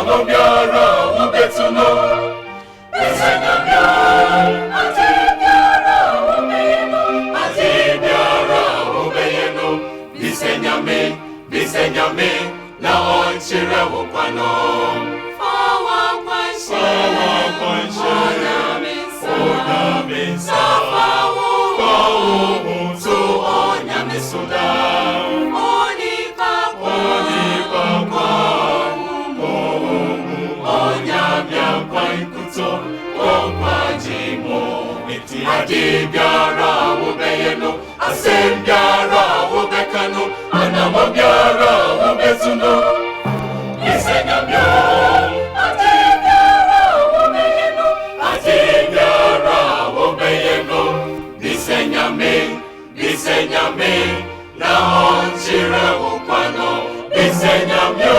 Anamobiara ubetuno Bisenyamyo Atibiara ubeyeno Atibiara ubeyeno Bisenyame Na onchire ukwano Fawa kwanshe Onyaminsa Fawo Tu onyamisoda Onipa kwa Onyamya kwaikuto Okwajimo Eti adibiara ubeyeno Asembiara ubekano Anamobiara ubetuno Bisenyamyo Adibiara ubeyeno Adibiara ubeyeno Bisenyame Na onchire ukwano Bisenyamyo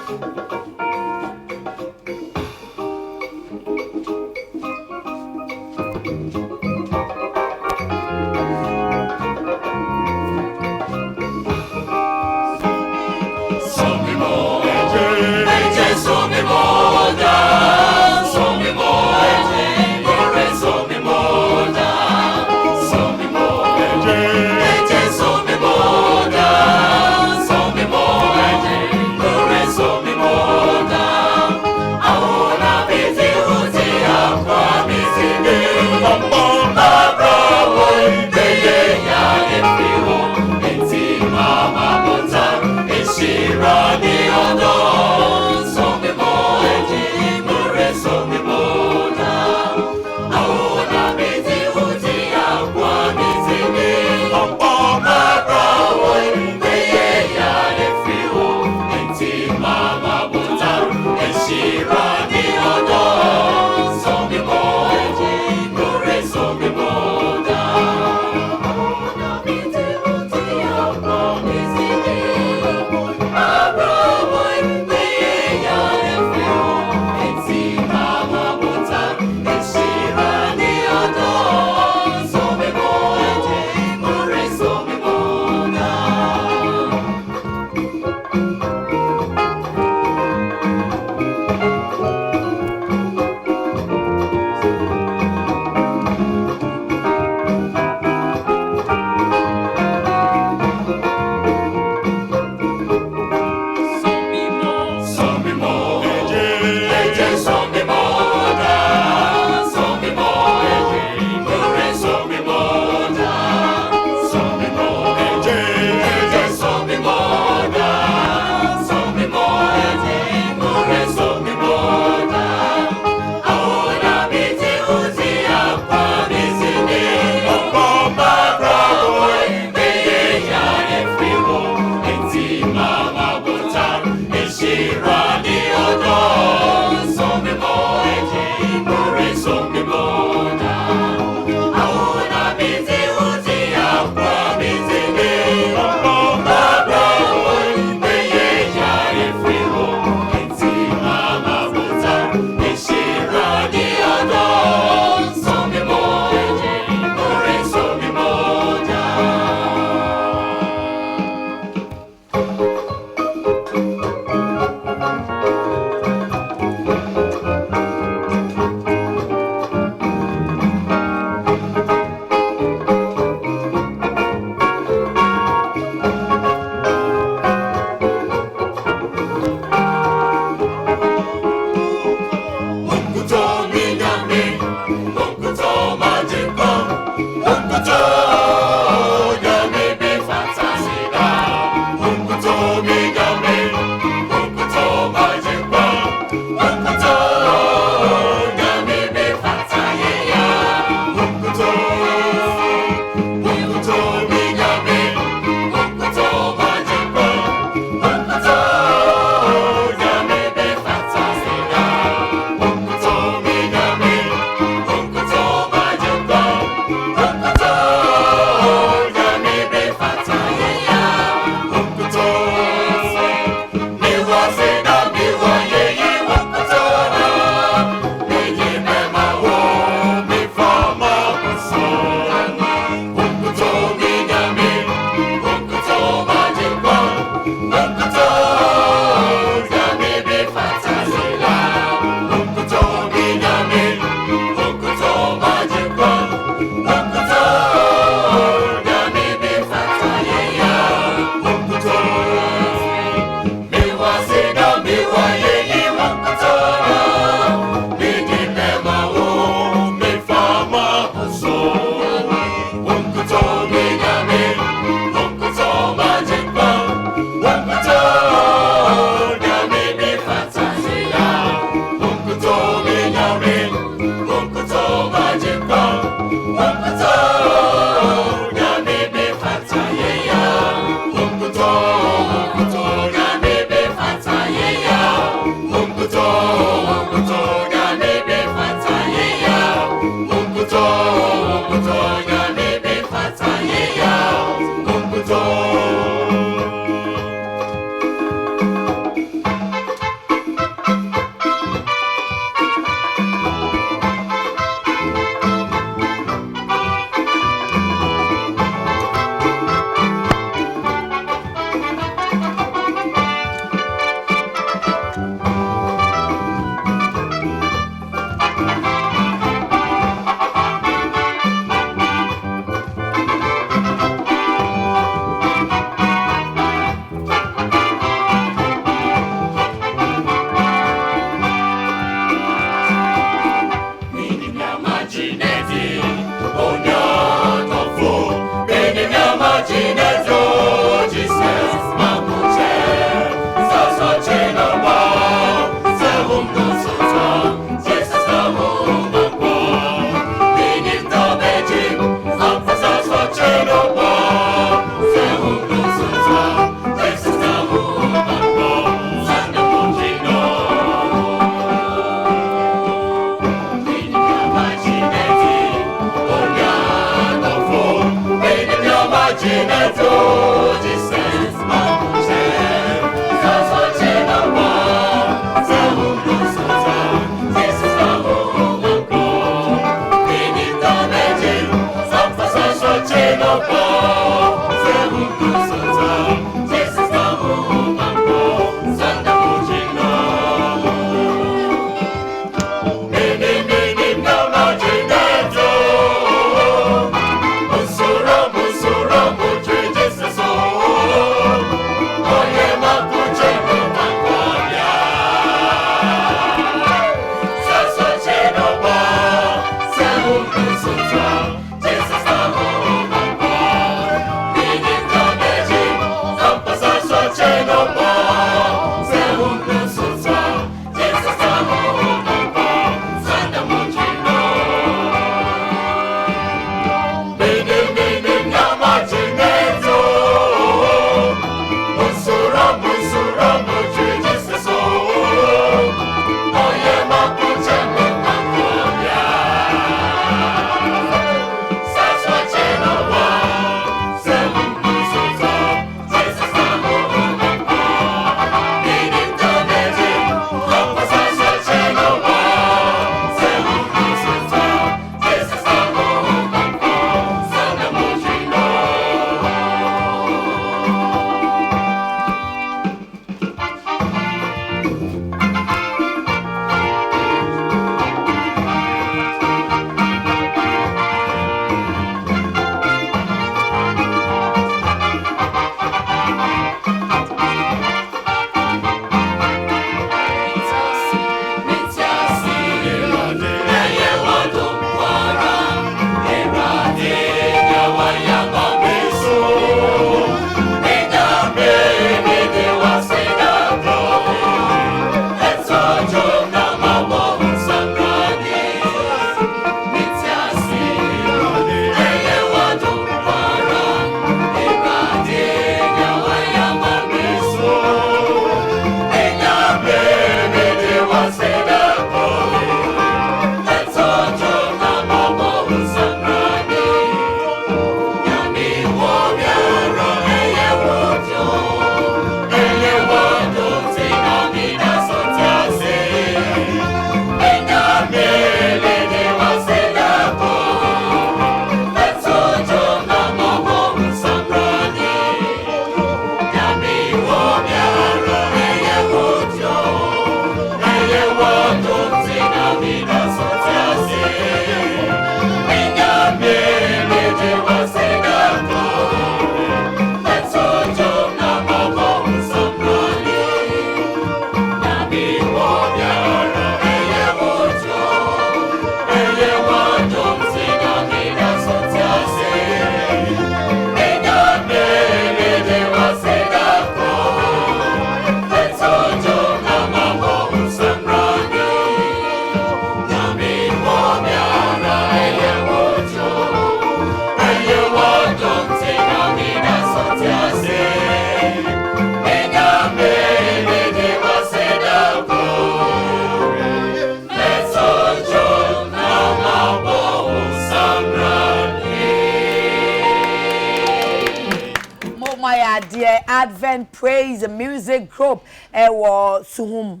Advent Praise Music Group. Was Suhum.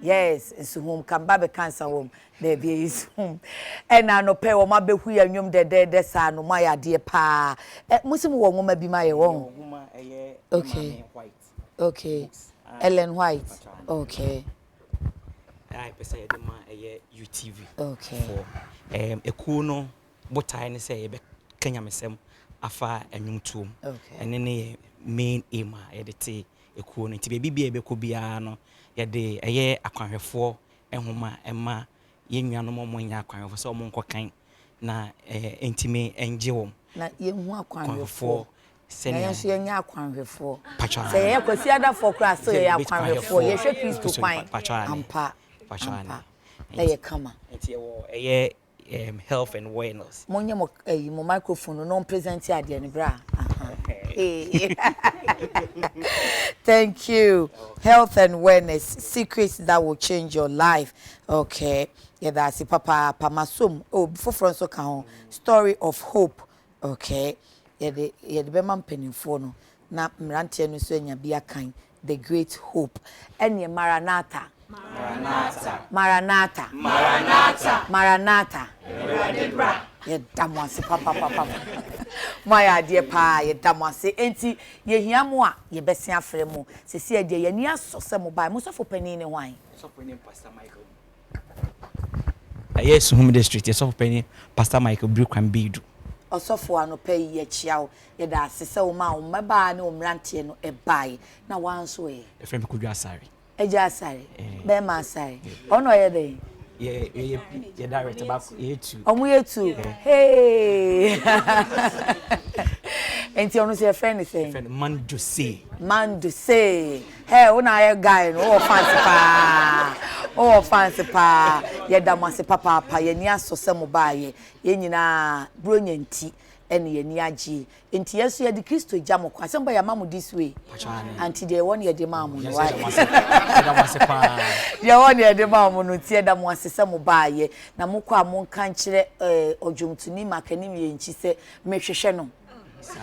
Yes, Suhum. Kambabe cancer home. There be is home. And I no pay or my be who and yum de san, my dear pa. Muslim woman be my own. Okay. Okay. Ellen White. Okay. I say the man UTV. Okay. For a kuno botai ne say be Kenya mesem afa enwum tum. Okay. And then main aim a yɛde a kuno nti be bia be ko bia no yɛde ɛyɛ akwanhwefo ehoma ɛma yɛnnuanom mo nya akwanhwefo so mo nkɔkan na entime enje wom. Na yɛhu akwanhwefo. Sɛnea yɛnso yɛnya akwanhwefo. Pacha. Sɛ yɛ kwasi adafo kra so yɛ akwanhwefo. Yɛhwɛ Kristo kwan. Ampa. Pacha. Na yɛ kama. Nti ɛyɛ health and wellness. Monye mo mo microphone no present ade ne bra. Thank you. Health and wellness, secrets that will change your life. Okay. Yeah, that's it, Papa Pamasum. Oh, before Franco can story of hope. Okay. Yeah, the Beman pennyfo no. Na mrantie no so nya bia kan the great hope. Enye Maranatha. Maranatha. Ye damwase papa. My dear pa ye damwase enti ye hiamo a ye bese afre mu. Sesi ade ye ni asose mo bai mo so for pani ne hwan. So for name Pastor Michael. Yes, home district. Yes, so for pani Pastor Michael Brukwan Bidu. Osofo anopa ye chia wo ye da asese wo ma wo meba ne wo mrantie no e bai na wanso e. E friend Kojo Asare. Eja Asare. Be ma Asare. Ono ye dey. Yeah, director back here too. Omo ye too. Hey. Enti ono se friend is saying. Friend man do say. Hey, una ye guy no fancy pa. Ye da mo se papa ye ni asose mo ba ye nyina bronya nti ene ye ni agi. Enti yesu ye di Kristo jamo kwa. Semba ya mamu this way. Anti de won ye de mamu no why. Ye won ye de mamu no tie da mo asese mo ba ye na mo kwa mo kan kire odwumtuni makanim ye nchi se mehwehwe no.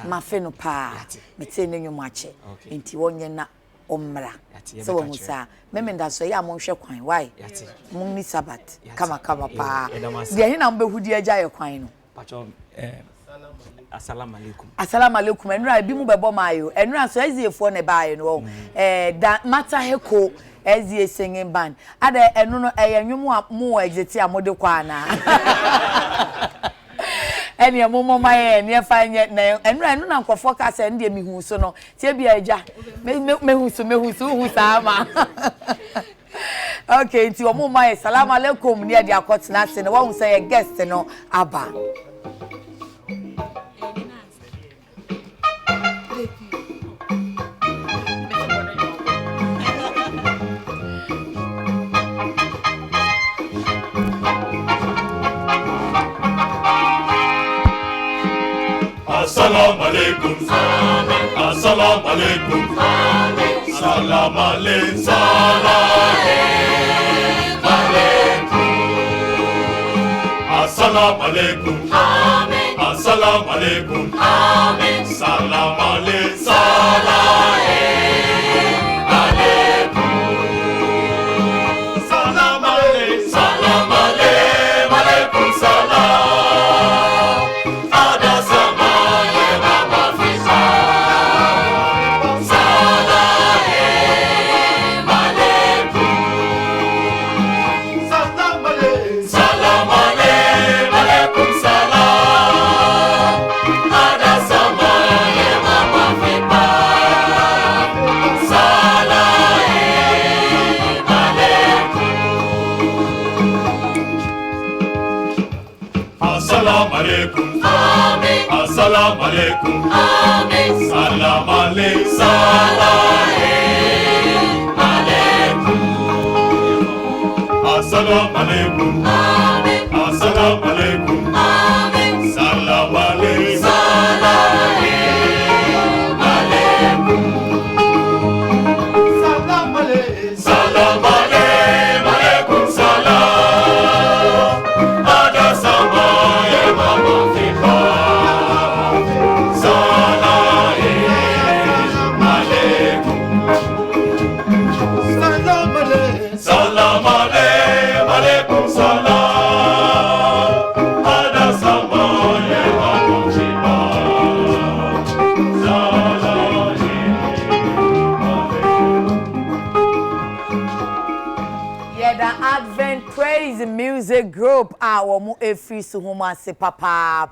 Mafe no pa mete ne nwum ache enti wonye na omra so wo musa memenda so ya mo hwe kwan why mun ni sabat kama pa de hin na mbehudi agya ye kwan no pacho assalamu alaikum enura bi mu bebo mayo enura so eziefo ne baaye no da mata heko ezie singing band ada enu no enwum a mu exit a mode kwa na eni amomo maye ni efa nye na enura enu na nkofo ka se ndie mihu so no tie bia agya mehu so hu sama okay nti omo maye salamu alaikum ni ade akotena se no wo say guest no aba Assalamu alaikum. Assalamu alaikum. Salam alaikum. Assalamu alaikum. Assalamu alaikum. Salam Assalamu alaikum. Salam alaikum. Assalamu alaikum. Assalamu alaikum. Salam alaikum. Salam alaikum. Salam. Ada sama ya mama fipa. Salam alaikum. Yeah, the Advent Praise Music Group. Womu efri su homa se papa.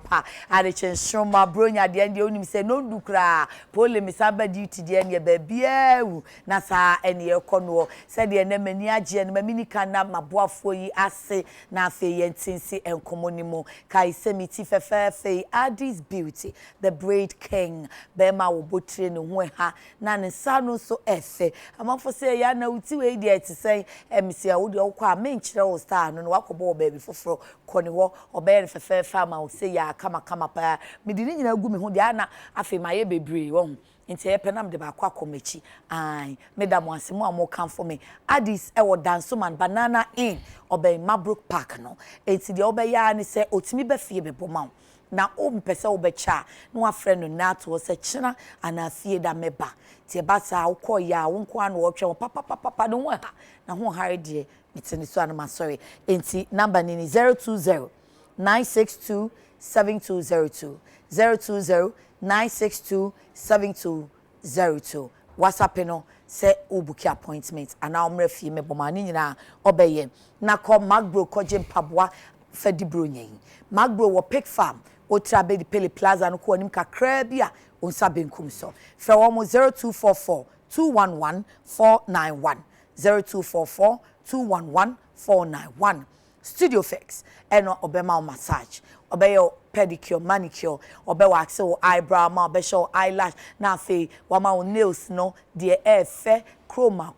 Adekye Nsroma bronya de ende onim se no ndukra. Pole misaba duty de ende bebia wu. Na sa ene ekono. Se de ene mani agye no mamini kana maboafo yi ase na afe yentinsi enkomonimo. Kai semiti fefefe Addis Beauty, the braid king. Bema wo botre no ho ha. Na ne sa no so efe. Amafo se ya na uti we de eti say emisi wo de okwa menkyere wo star no wakobo baby foforo koni wo obeye fefe fama wo se ya kama pa medi ni nyina gu me ho de ana afi maye bebre wo nti epenam de ba kwa komechi ai medam asemo amo kan for me Addis e wo Dansoman Banana Inn obey Mabrook Park no enti de obeye ani se otimi be fie be boma na o mpese wo be cha no afre no na to se china ana fie da meba ti ba sa wo koya wo nko an wo twe papa no ho ha na ho hare de mitini so an sorry enti number ni 020 962 7202 020 962 7202 WhatsApp no say ubuki appointment ana omre fie me boma ni nyina obeye na ko Magbro koje mpaboa fedi bronyen Magbro wo Pig Farm Otrabe di Pele Plaza no ko anim kakra bia onsa benkum so fra wo mo 0244 211 491 0244 211 491 Studio Fix eno obema massage obeyo pedicure manicure obewa axe o eyebrow ma obesho eyelash na fe wama o nails no de efe chrome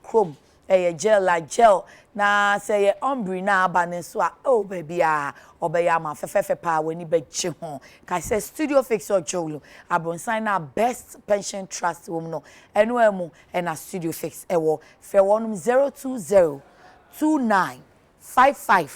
gel na say ombre na abane so oh baby obeya ma fefefe pa wani bechi ho ka say Studio Fix o jolo abronsan na best pension trust wom no eno emu na Studio Fix ewo fe wonum 020 2955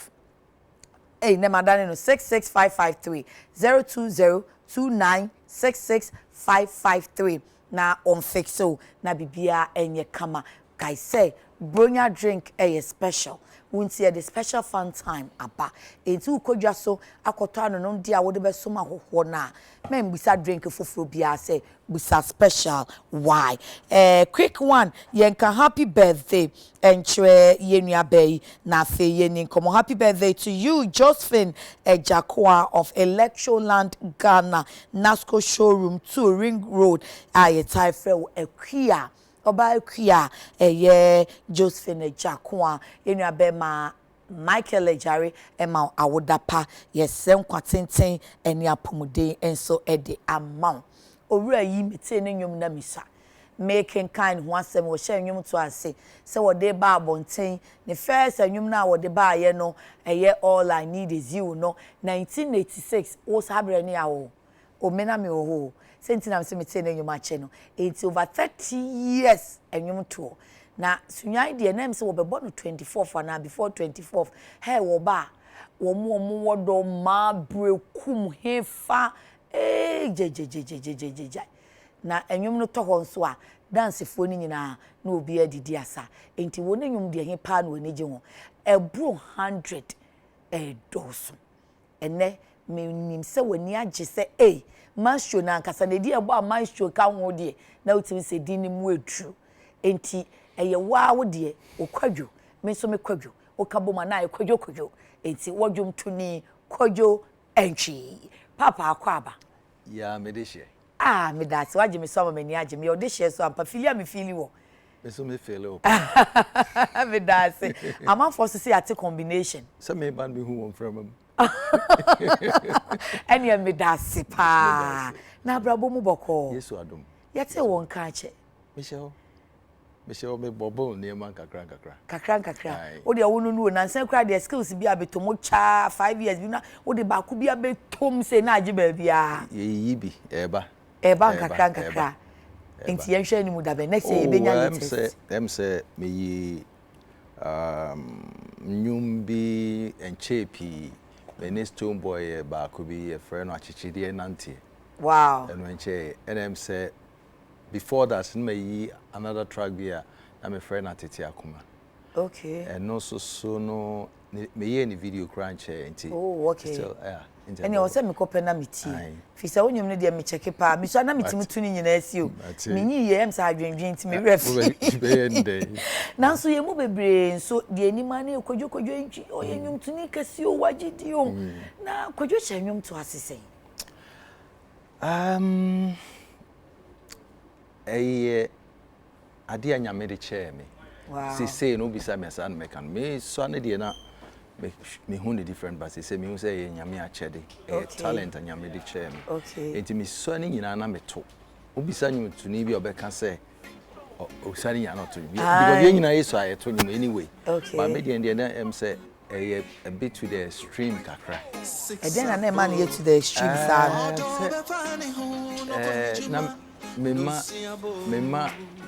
ne madane no 66553 020 296655 na on fixo na bibia enye kama kai say bronya drink special wunti the special fun time aba enti ukodwa so akoto ano no dia wo de besoma hoho na men bisa drink foforo bia say bisa special why quick one yenka happy birthday enchwe yenua bay na fe yeni komo happy birthday to you Josephine Ejakoa of Electroland Ghana Nasco showroom 2 Ring Road ayetai fe ekwia oba kwia Josephine Ejakoa yenua be ma Michael Ejare ema awodapa yesem kwatenten eni apumude enso ede amount owura yi mete ne nwom na misa making kind ho asem wo hye nwom to ase se wo de ba abonten ne first nwom na wo de ba ye no all I need is you no 1986 wo sabre ni awo o mena me ho sentina me mete ne nwom ache no it's over 30 years nwom to na sunyai de na mse wo bebo no 24th na before 24th hey wo ba wo mo wodo ma brekum hefa je na enwom no to ho nso a dance fo ni nyina na obi adidi asa enti wo na enwom de he pa na woni je ho ebro 100 dosu ene me nim se woni age se maestro na nkasa na di ebo a maestro ka ho de na utimi se di ni mu edu enti eye wa wo de okwadwo me so me kwadwo okaboma na ekwadwo enti wodwom tuni kwadwo Antwi papa akwaba ya medeshe me that waje me so mani age me odeshe so ampa filia me fili wo me so me feel o me that am for say at combination so me ban be hu won from ene me that pa na brabo mu boko yesu adom yete won ka che me bobo ne man kakra o de wonu nu na nsan kra de skills bi abetomo cha 5 years bi na o de ba ku bi abetom se na age ba bia yi bi eba kakra enti yenhwe ni mu da be next year benya latest say me yi nyumbi enchepi me ne stone boy ba ku bi e friend achichide nanti wow eno enche say before that me yi another track there I'm a friend at Titi Akuma okay and no so no me any video crunch nti. Oh, okay. So yeah. Ene o se me kope na meti. Fi se wonyum ne de me check pa. Me so na meti mutu ni nyina asi o. Me nyi ye em sa adwendwen nti me refi. Na so ye mu bebre so de anima na kodwo ntwi o ye nwum tuni kasi o wagidi o. Na kodwo che nwum to asesen. Ade anyame de che me. Wow. Say no bisa me san me kan me so na de na me hu the different but say me hu say nyame a chede talent nyame de che me. Okay. Enti me so na nyina na me to. Obisa nyum tuni bi obeka say o sari nyana to bi because ye nyina yeso aye to nyum anyway. Okay. But me de na em say a bit to the extreme kakra. E den na man ye to the extreme side. Na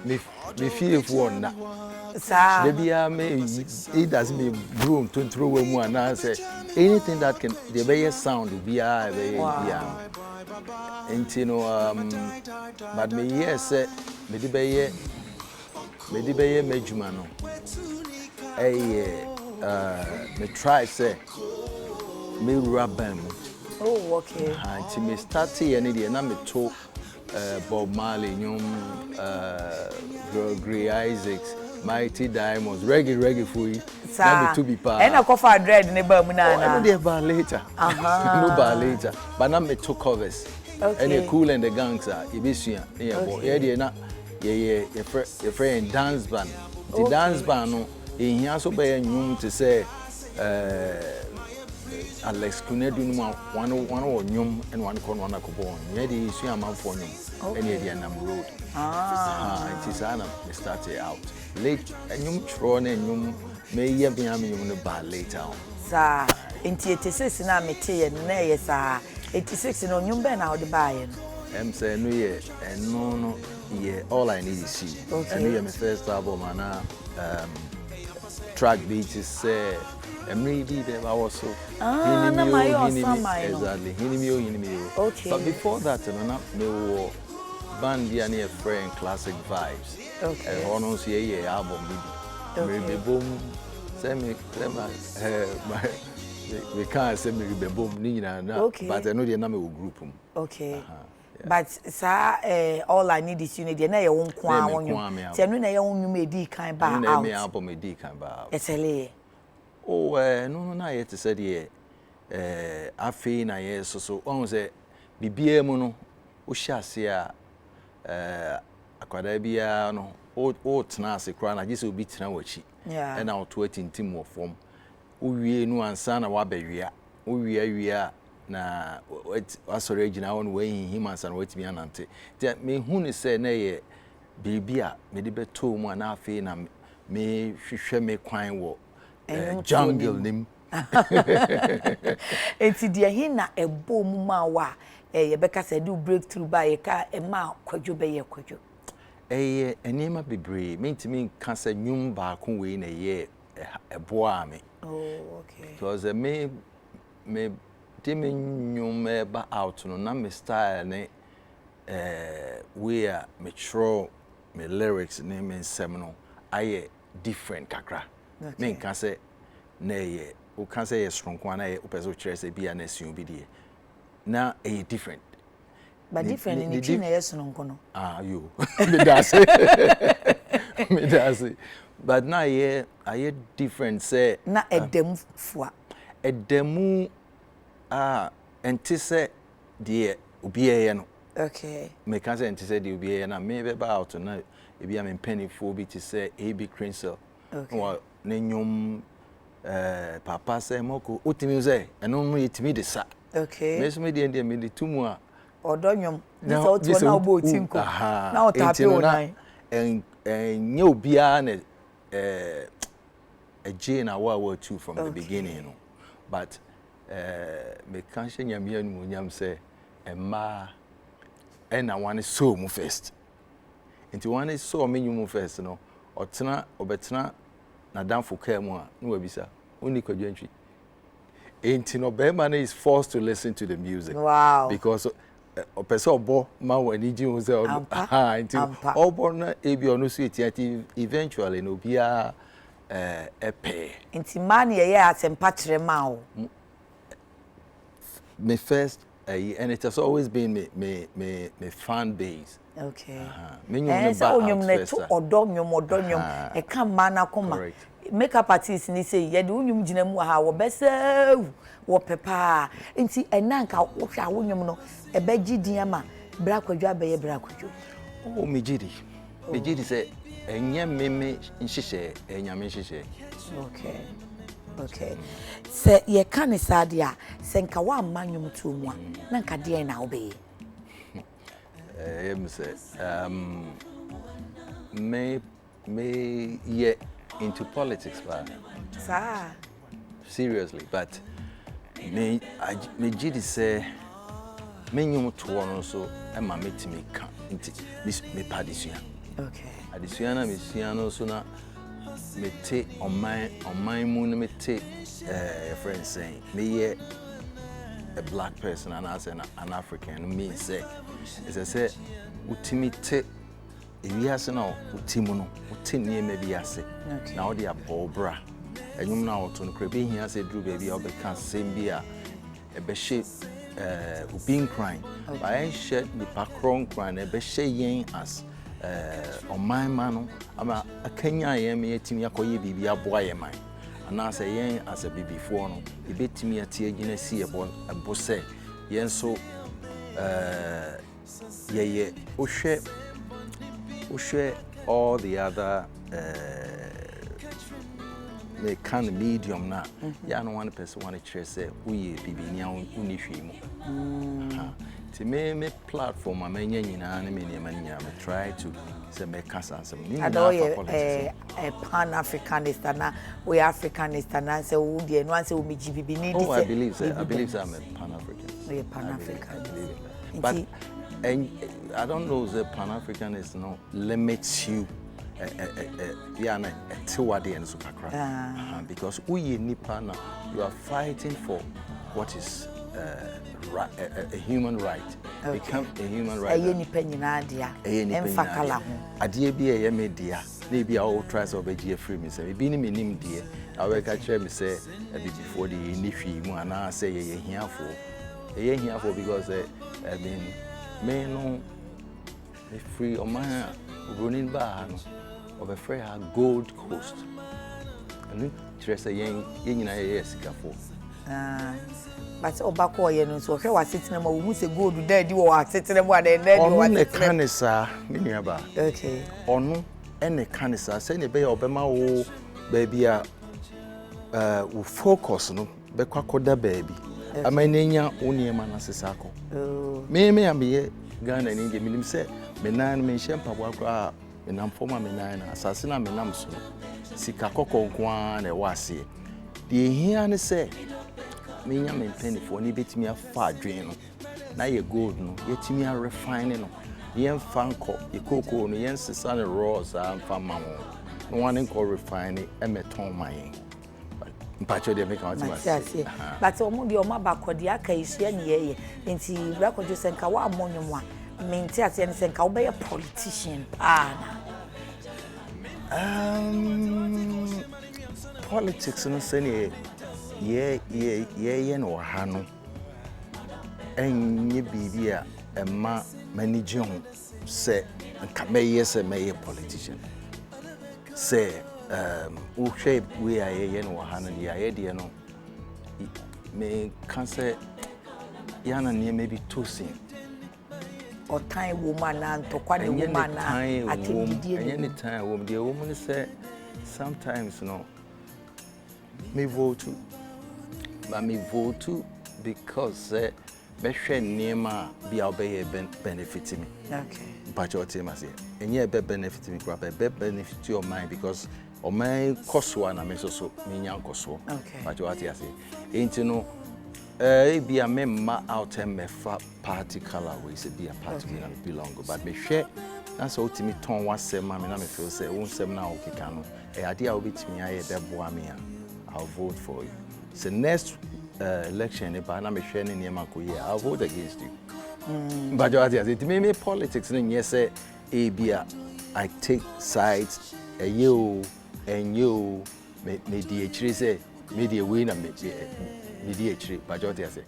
me feel for na sir baby it does me broom to throw mu and say anything that can the be sound be and you know but me yes me di be mejuma no me try say me rabam. Oh, okay. Until me start here and na me to Bob Marley, Gregory Isaacs, Mighty Diamonds, reggae for you. Let me to be part. And I go for dread neighbor Munana. No bar later. No bar later. But now me two covers. Okay. And the Cool and the Gangs are Ibisia. Yeah, boy. Yeah, na. Yeah, your friend dance band. The dance band no. In here so be nyum to say Alex Kunedu one nyum and one kon one akobon. Yeah, the issue am for nyum. And yeah, the road. It is ana me started out. Late and nyum tron and nyum me ye be am nyum no bar later on. Sir, in 86 na me tie na yes sir. 86 no nyum be na o de buy no. Say no yeah and no yeah all I need is you. Okay. And yeah my first album and track beat is say maybe there was so exactly hinimio. Okay. But before that no me band there near friend classic vibes. Okay. Honors yeah album maybe. Me boom say me we can't say me boom ni na but I know they na me group. Okay. But sir all I need is you need na ye won ko awon. Ti anu na ye won nwum edi kan ba out. Na me album edi kan ba out. Esele. Oh no na ye te say de afi na ye so on say bibia mu no o hyase a akwada bia no o tena ase kra na gese obi tena wachi. Yeah. Na o to atintim wo fom. O wie nu ansa na wa bawia. O wie na asore agina won we him ansa na watimi anante. Ti me hu ni say na ye bibia me de beto mu na afi na me hwehwe me kwan wo jungle nim. Enti dia hin na ebo mu ma wa ye beka say do breakthrough ba ye ka e ma kwadwo be ye kwadwo. Enema bebre mentimi ka say nyum ba ko we na ye ebo a me. Oh, okay. Because me dimi nyum ba out no na me style ne we are me throw me lyrics ne me nsem no aye different kakra. Me can say na ye o can say yes from kwana ye o person chere say bia na sun bi die na e different but different in the na yes no nko no you me that's it me that's it but na ye aye different say na edem fua edemu enti say die obi ye no. Okay. Me can say enti say die obi ye na me be ba out na e bia me penny for bi to say AB Crinsel. Okay. Well, nenyum papa say moko otimi say eno no yetimi de sa. Okay. Me so me de me de tumu a odonyum this out to na obo tinko na o tape o nine en obia na a na wa two from the beginning no. But me kan hye nyame anu nyam say emma na one so mu first into one so me nyum first no otena obetena na danfo ka mu a no wabisa oni kwadwa ntwi enti no be man is forced to listen to the music. Wow. Because person obo ma wani ji hu say enti obo na ebi onu so etiati eventually no bia pay. Inti man ye asempa kyerɛ ma wo. My first and it has always been my fan base. Okay. Me so onyum ne to odonyum e kan ma na koma. Makeup artist ni say ye de onyum gina mu ha wo besaw wo pepa. Inti enanka wo hwa onyum no e be gidin ama bra kwadwa be ye bra kwadwo. Oh me gidi. Me gidi say enye meme nhihye enyame nhihye. Okay. Okay. Se ye kan sade a se nka wa amanyum to mu a na nka de na obe. Say me yeah into politics but seriously but me gidi say me nyum to no so e ma metimi ka nti me padisua. Okay. Adisua na me sua no so na me te on my moon me te friend saying me a black person and as an African me say is I say utimi te ewiase na utimu no uti niema bi ase na wo dia bobra enyum na woto no krebe hia say dru baby obeka sembi a ebe she ubin crime by shed the pakron crime ebe she yen as on my man ama akanya yen me yetimi akoye bibi aboa ye man ana say yen as a bibi fo no ebetimi ati agina si ebo say yen so yeah ohwe all the other the kind of medium na yeah no one person want to say we bibi nia uni hwemu ti me platform am enya nyina na me niam nya me try to say me kasa some ni na politics pan africanist na we africanist na say wo de no say wo meji bibi ni di say I believe I'm a pan african. We pan african. But and I don't know the pan africanist no limits you yeah na toward the end so kakra because we nipa na you are fighting for what is a human right. Become a human right. Aye nipa nyina dia emfakala ho ade bi eye media na bi a all try so be free me say bi ni menim die I will catch me say before the ni hwi mu ana say ye hiafo because I mean me no me free o man running ba no of a free Gold Coast and try say yen nyina ye sikafo but obako ye no so hwe wasetina ma wo mu se gold daddy wo wasetina mu ada daddy wo wasetina kanisa me nua ba okay onu ene kanisa say ne be ya obema wo baby a wo focus no be kwakoda baby amanenya oniema na sesako me am ye Ghana ni de minim say me nan me hempa bo akra me nam forma me nan na asase na me nam so sika kokonkwa na wase de hia ne say me nya me penifo ni betimi afa adwen no na ye gold no yetimi a refine no yen fanko ye koko no yen sesa ne rose am fama mo no one nko refine e meton man mpacho de make out but omo de omo abakode aka isua ne ye enti brakojo senka wa amonyum a menti ase ne senka wo be a politician politics no say ne ye no ha no enye bibia ema manage ho say nka meye say meye politician say o shape we are ye no ha no the idea no me can say yana ne maybe too soon or time woman and to kwani woman any time woman the woman say sometimes no me vote but me vote because be hwe niema bia obey benefit me okay but your team say enye be benefit me crap be benefit your mind because o my koso na me so me nya koso okay but what you say enti no bia me ma out and me fa party color we say be a party we na belong but me hwe na so ultimate ton wasem ma me na me feel say won sem na okeka no ade a obetimi aye be boa me a I'll vote for you. So next election, if I am a share in Yamakuya, I'll vote against you. But it may be politics, and yes, I take sides, you and you, me di echire say me di away na me di echire but what I say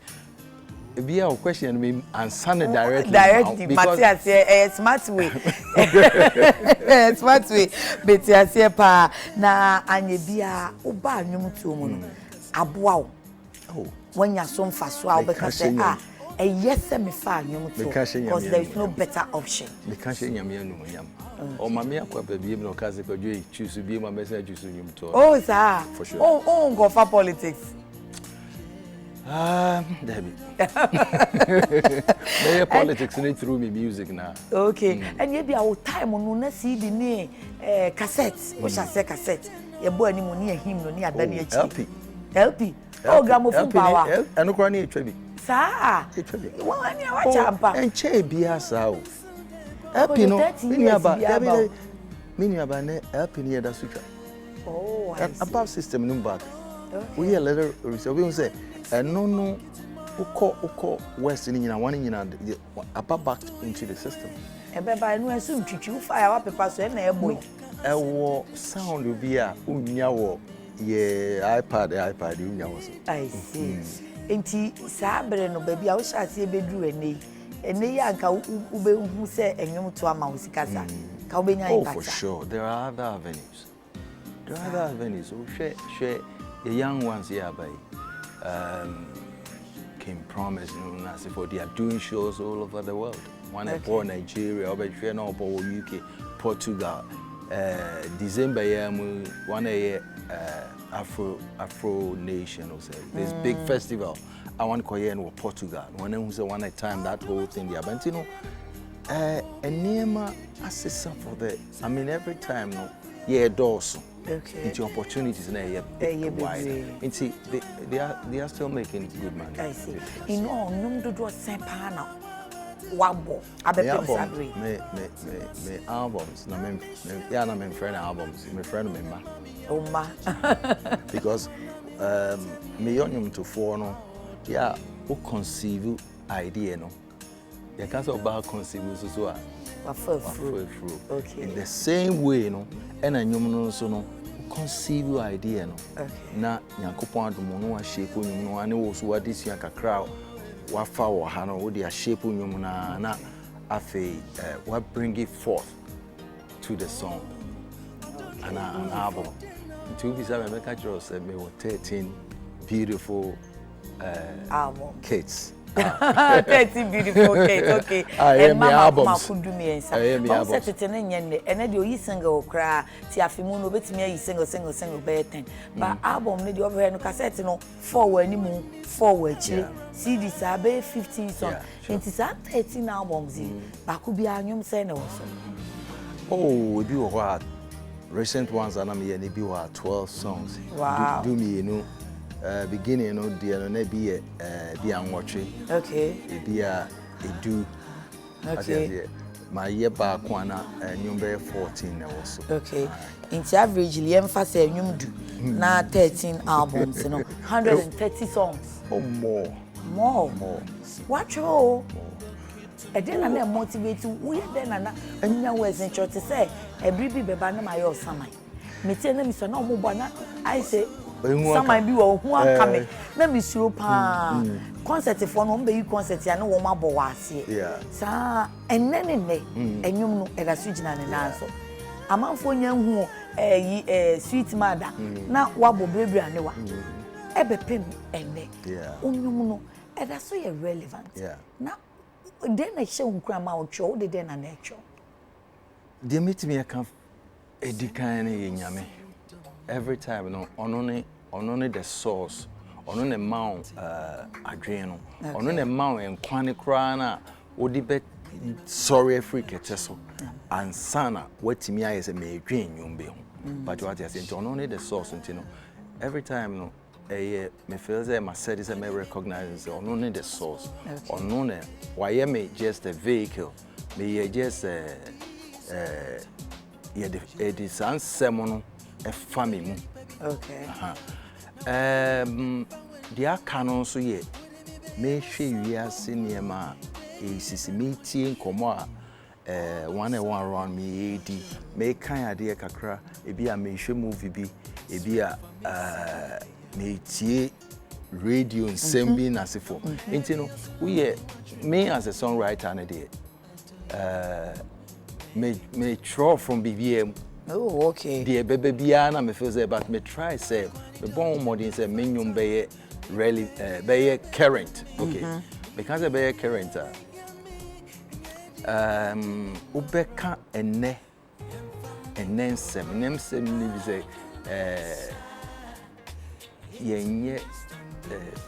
be our question me answer directly Matthias smart way smart way Matthias pa na anye bia oba nwum tu mu no aboa wo wanya so mfa so a obeka say yes me fa nwum tu because there is no better option me can say nyame anu nyam o mama akwa ba biem no kaze ko dwe choose biem ma message choose nwum tu oh sir for sure go for politics Debbie. May politics need through me music now. Okay. And maybe our time on na CD ni cassette. What shall say cassette? Your boy ni money him no ni adani LP. LP. Oh, gramophone power. Eno kwa ni etwa bi. Sa. Etwa bi. Wa ni wa champa. Enche bia sa o. LP no. Mini aba ne LP ni eda sucha. Oh, I see. Above system no back. We hear letter research. We say no uko west ni nyina one nyina above back into the system. Ebeba no asum twitwi fire wa paper so na eboy. Ewo sound bi a unya wo ye iPad unya wo so. I see. Enti sabre no baby a wo hyase bedru ene ya nka ube hu se enwom to ama wo sikasa. Ka wo benya Oh, for sure. There are other avenues. So share the young ones here by can promise for they are doing shows all over the world. One for Nigeria, over UK, Portugal. December year one Afro Nation or say this big festival. I want to in Portugal. One time that whole thing there. But you know, and near assessor for the. I mean every time doors. Okay. Into opportunities in a wide. And see, they are still making good money. I see. You know, no do sempana. Wabo. Me albums. Na me friend albums. Me friend me ma. Oh ma. Because me young to four no. Yeah, who conceive idea no. You can't say about conceive so. Okay. In the same way, you know, and I know so no conceive idea no. Okay. Na Nyankopon adom no wa shape nyum no ane wo so wa this year kakra wa fa wo ha no wo dia shape nyum na afi wa bring it forth to the song. Okay. And an album. To be said, I just said me 13 beautiful album kids. 13 beautiful kids, okay. And my albums. Could me and set it in and you single cry, Tiafimuno, bet me single bed. But album, the overhead cassette, no forward anymore, forward, CD, Sabe 15 songs. It is 13 albums, but could be a new saying also. Oh, we do what recent ones, and I'm here, maybe 12 songs. Wow. Do me, you know. Beginning, you know, the be a watching. Okay. Be a do. Okay. My year back one number 14 also. Okay. In averagely, emphasis you do now 13 albums, you know, 130 songs. Oh, more. What you? And then I motivate you. We then and now was in church to say a baby bebana my old summer. Me tell them so no more. I say. Some might be who are coming. Let me show pa concert for no be concert ya no wo ma bo wase. Yeah. Sa enene ne enyum no e da switch na ne nanso. Amanfo nya hu sweet mother na wa bo brebra ne wa. E be pem enne. Yeah. Onyum no e da so ye relevant. Yeah. Na den na hye hu kra ma wo twa wo de den na na twa. Dey meet me can edikan ne nyame. Every time, no, only the source, only the mount, adreno, only the mount and quani crana, would be bet sorry free keteso, and sana, what to me is a may dream you be. But what I said, only the source, and you know, every time, no, me feels that my set is a may recognize only the source, only why am I just a vehicle, may just it is unsemono. A family. Okay. The canon so ye may she we are senior ma is meeting comma one around me AD me kind idea kakra ebi a me hwe movie bi ebi a me tie radio nsem bi na sefo enti no we me as a songwriter na dey me draw from BBM. Oh, okay. The baby biana me feel say but me try say me born modern say me nyum be really be current. Okay. Because be current ubeka enne nsem ni bi say yenye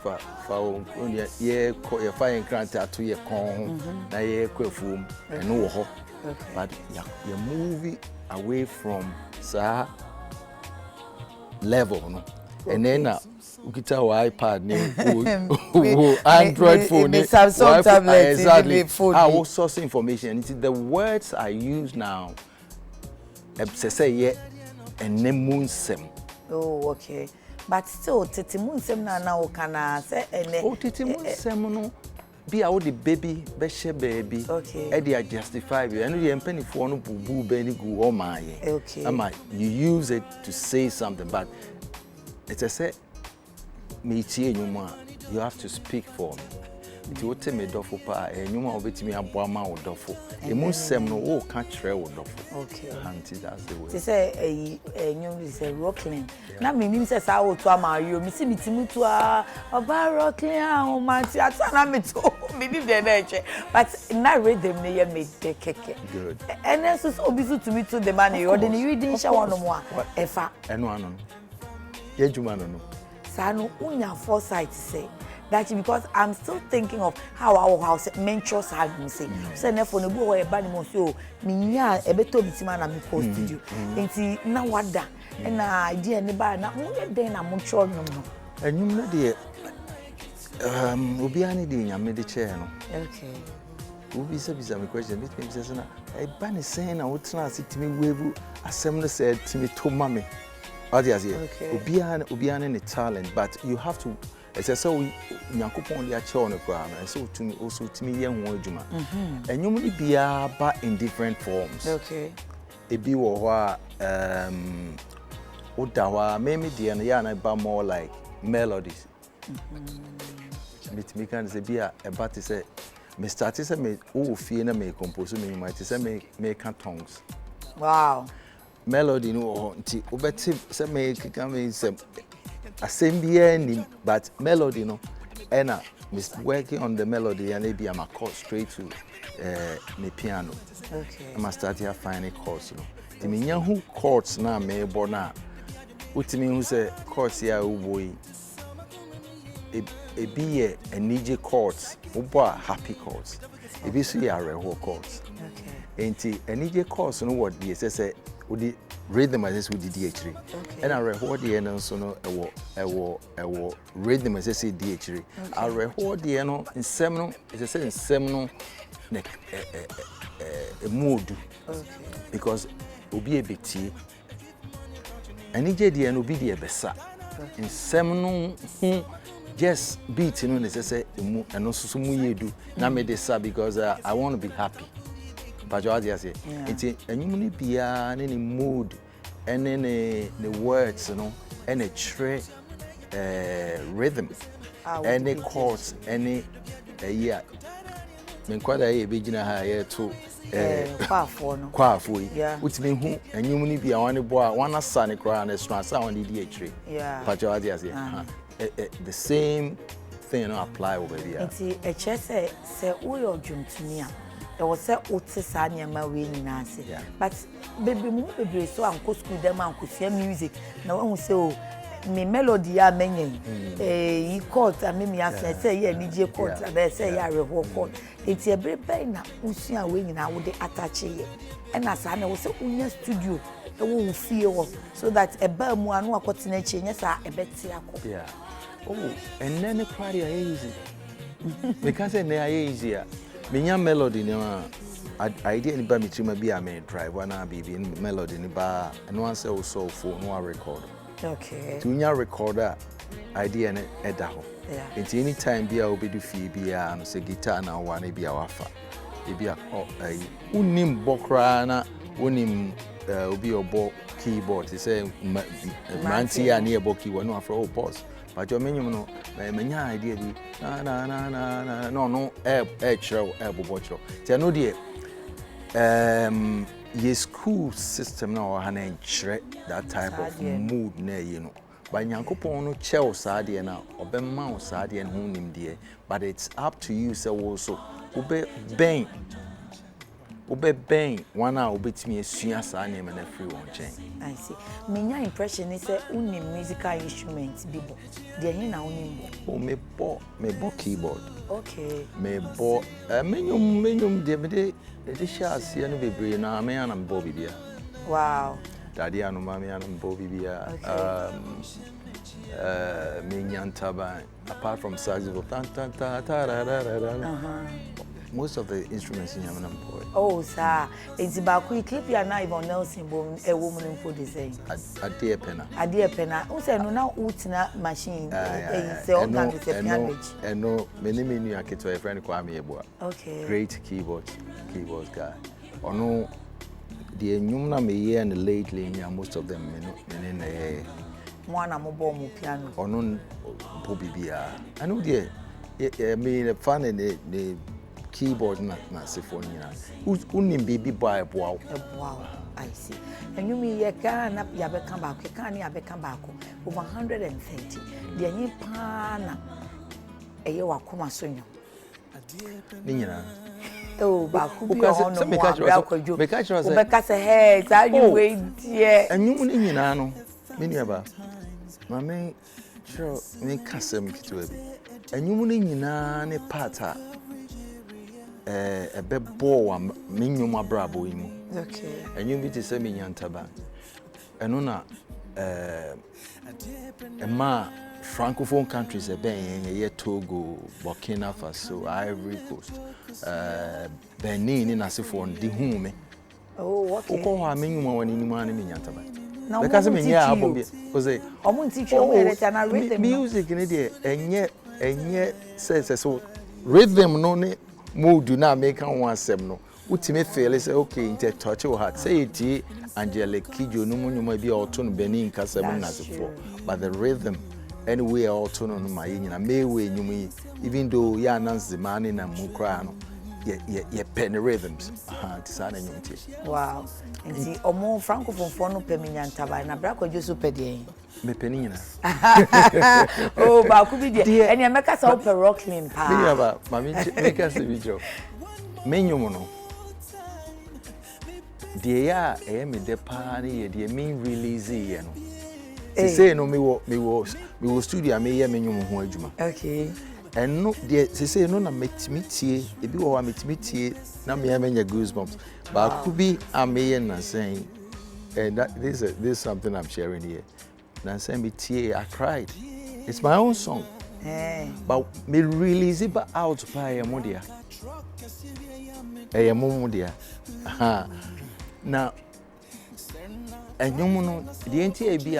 fa onya ye fa enkranta to ye kon na ye kwafum eno wo ho. But you move away from level, no? Okay. And then we get our iPad, Android phone, Samsung tablet, exactly. Phone. I will source information. It's the words I use now. Say yeah, and then moonsem. Oh, okay. But still, titi moonsem na now can say oh, titi moonsem no. Be out the baby, beshe baby. Okay. Eddie I justify you. I know the penny for no boo benny go oh my. Okay. You use it to say something, but it's a say me you have to speak for me. It will tell me dofo pa and you want to me abwama or dofo. The most sem no oh can't trail dofo. Okay. Auntie, that's the way. They say a Rockland. Now me mean says I will to ama you. Me see me timu to a Rockland o man ti atana me to me ni dey there. But na read them near me the keke. Good. And then so obisu to me to the man you the reading show no more. Efa. Eno ano. Ye juma no. Sa no unya foresight say. That's because I'm still thinking of how our house mentors had me say. So therefore, no go away bad mo so me nya e beto bitima na me post studio. Enti na wada and idea ne ba na mo den na mo tro no no. Enyum na de obi ani de nyame de che no. Okay. Obi se bisa me question bit me say na e ba ne sen na wotena asitimi wevu asem no say timi to mame. Obviously, obi ani ne talent, but you have to. It's a so Yakupon the Acho on the ground, and so to me also to me young Juma. And you may be but in different forms. Okay. A be Odawa, maybe the Yana but more like melodies. Me can say be a but say, Mr. Tissa may oh fear me compose me might say make tongues. Wow. Melody no obeti say make come say assembly but melody no and working on the melody and maybe I'm a chord straight to the piano. Okay. I must start here finding chords. The me who chords na me bona. Utimi who say chords here boy. It be a nije chords, ubo happy chords. It be so ya reho chords. Okay. Enti nije chords no what the say udi rhythm as we did DH3. And I record the end so no ewo rhythm as say DH3. I record the end in seminal is a say in seminal a mood. Okay. Because obi a bit and the end obi the besa. In seminal just beat no say and also some we do. Na me desa because I want to be happy. But you say it's and you need be any mood and then the words, you know, and a tray rhythm, any chords, any yeah. Men quite a beginner higher to Quafu, yeah, which mean who and you need be one boy, one sunny crown as trans on the DH3. Yeah, but you say the same thing apply over here. It's a chess say, we are June to me. There was a Otisania Marine Nancy. But baby, baby, so I'm go school them and could hear music. No one say, oh, me melody are many. He called and me say, yeah, DJ called, and they say, yeah, real call. It's a very bad now. Usia wing now would they attach it. And as I was a Unia studio, a will feel so that a bear one who are cutting a chain, yes, a bet. Yeah. Oh, and then the party are easy. Because they are easier. Minya melody no idea ni ba me trima bi a me drive wana bibi melody ni ba no answer also for no record. Okay. To nya recorder idea ne eda ho. Yeah. Any time bi a obedu fie bi a no say guitar na wa na bi a wafa. E bi a unim bokra na unim obi obo keyboard they say manti ya near boki we no afro pause but your menu no menya idea bi na no chro bobochro ti no de ye school system na o ha na nchre that type of mood na you know but Yankopon no chel saa de na obemma o saa de no nim de but it's up to you say also ube one hour betimi esua saa na na free one chain. I see. Menya impression is say unim musical instruments bibo. De hin na unim bo. O me bo keyboard. Okay. Me bo menyum de me de sha ase no bebre na me anam bo bibia. Wow. Daddy anu mami anam bo bibia. Menyantaba apart from saxophone tan ta ta ra ra. Most of the instruments in Yamanam boy. Oh, sir. It's about quick clip your knife on Nelson Bone, a woman in food design. Adekye penna. Adekye penna. Who said no now utina machine? So no, many akito a friend Kwame Eboa. Okay. Great keyboards guy. Or no, the Nyumna me and lately most of them in the one mobile piano. Or no Bobibia. I know the the fun in the keyboard na symphony unim baby boy wow I see. And you mean you can up ya become back you can ya become back over 130 the yin pana e ye wakoma sonyo ni nyina oh ba ku bi on no me ka chiro say be ka say hey say you wait here anyum ni nyina no me nua ba ma me chiro me kasem kitwa bi anyum ni nyina ne part a bebo wa minyum abrabo yi mu okay enyum bi te se menyantaba eno na ma francophone countries ye Togo, Burkina Faso, Ivory Coast, Benin na sefo ndi hu me oh okay ko ha menyum wani ni ma na menyantaba because me nya abom bi oze omo teach you we let na rhythm music ni de enye so rhythm no ne mood na make one asem no utime feel say okay inte touch your heart say it Angelique Kijo no munuma bi auto no Benin kasem na sefo but the rhythm anyway auto no ma yina mewe nyum even though ya announce the man na mukra no ye pen rhythms tisana nyum ti wow nti omo francophone for no peminyantaba na bra kwajo so pedien me penina oh ba ku bi de ene meka sa open rocking pa me ba mami meka se video menyum no de ya me de pa ne ye de me release ye no say no me wo studio me ye menyum ho adwuma okay and no de say no na metimitie ebi wo wa metimitie na me menya goosebumps ba ku bi ameye na saying and that this is something I'm sharing here. Na say me tie I cried. It's my own song. But me release it out by a modia. A modia. Now and you know the NTA be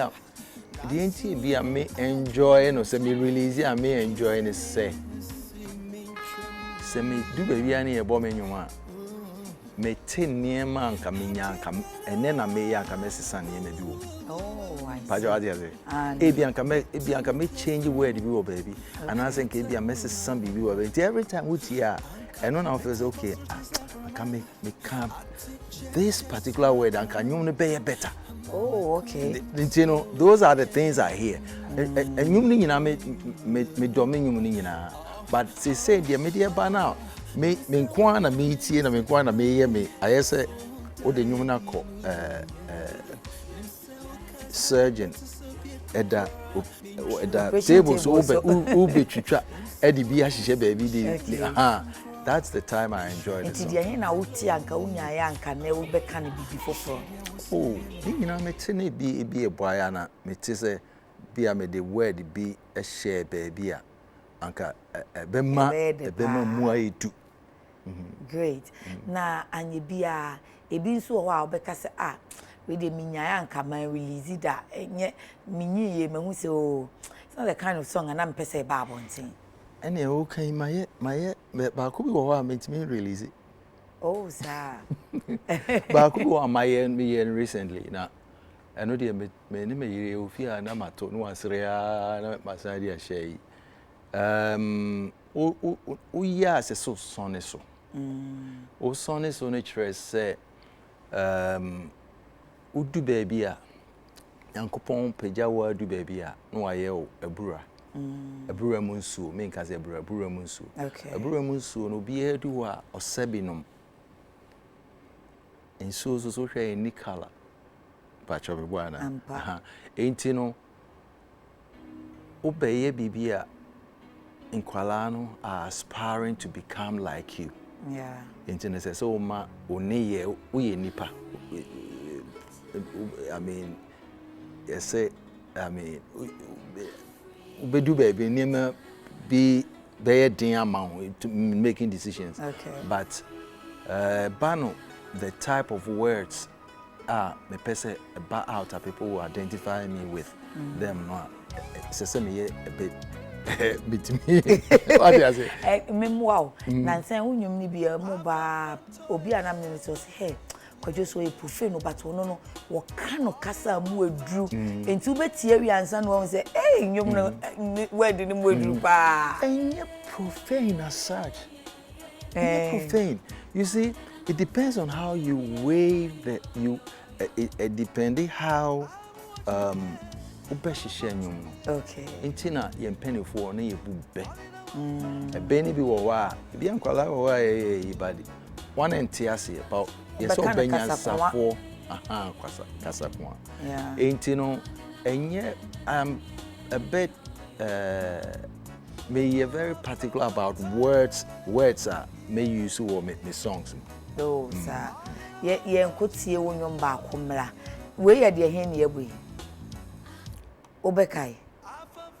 me enjoy no say me release it me enjoy and say me do baby ani e bo me nyuma me tin niema anka me nyanka ene na me yanka me sesa niema bi wo oh I see pajo ade e bi anka me change word bi wo baby and I think e bi am sesa bi wo baby every time we tia eno na feel say okay anka me can this particular word anka nyum no be better. Oh, okay. You know, those are the things I hear. And you nyina me dominion nyina. But they say the media by now. Me nkwana me tie na me nkwana me ye me. I say o de nyum na ko surgeon eda table so ube twitwa edi bi ahihye baby dey. That's the time I enjoyed it. Enti de na wuti anka unya ya anka na ube kan bibi foforo. Oh, you know, me tene be a boy and me say be a me the word be a share baby anka bema mua itu. Great. Na anye bia ebi nso ho a obeka se we de minya anka man release da enye minyi ye mahu se oh it's not the kind of song and am pese ba bontin. Ene okay my ba ko bi wo ho a me release. Oh, sir. But I could go on my end recently. Now, I know the many you fear and I'm at no one's real, my side, shay. Yes, a so sonny so. Oh, sonny so nature say, would do baby. Uncle Pom, Pejawa do baby. No, I yell a brewer. A brewer munsu, make as a brewer munsu. Okay. A brewer munsu, no be a doer or sebinum. And so any color. Patch of one. Ain't you know? Obey Bibia in Kualano are aspiring to become like you. Yeah. Internet says, oh, ma, only we nipa. I mean, yes, I mean, we do baby, never be bad amount to making decisions. Okay. But, Bano, the type of words me person about out people who identify me with them. No, it's a bit. Meet me. What do you say? Wow. Nancy, when you need be a mobile, Obi and I so hey. Kojo so epufeno but no wo kan kasa mu aduru enti wo betie wi ansa no say eh nyom no word ni mu aduru pa enye profane as such. Profane. You see, it depends on how you weigh the you depending how ubeshishe nyom. Okay. Enti na ye mpenifo na ye bube. Ebe ni bi wo wa, bi ankwala wo wa ibadi. One entiase about yes obenya safo kasa kwa. Yeah. Enti no enye a bit may very particular about words may use or me songs. Oh sir. Ye nkotie wonyom ba akomra. We ye de hen ye bui. Obekai.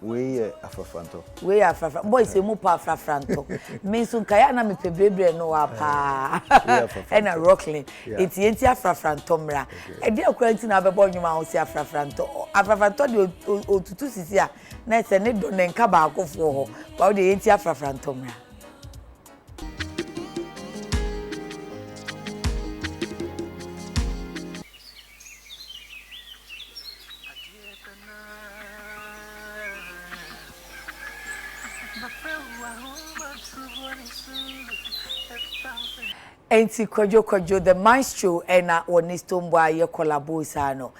We afrafanto. We afrafanto. Boy say mu pa afrafanto. Me so kaya na me pebrebre no wa pa. And a rockling. It's enti afrafanto mra. E dey akura nti na bebo nyuma ho si afrafanto. Afrafanto de otutu sisi a na se ne do ne nka ba akofo ho. Ba de enti afrafanto mra. Enti Kojo the maestro ena woni Stonebwoy ye collabo no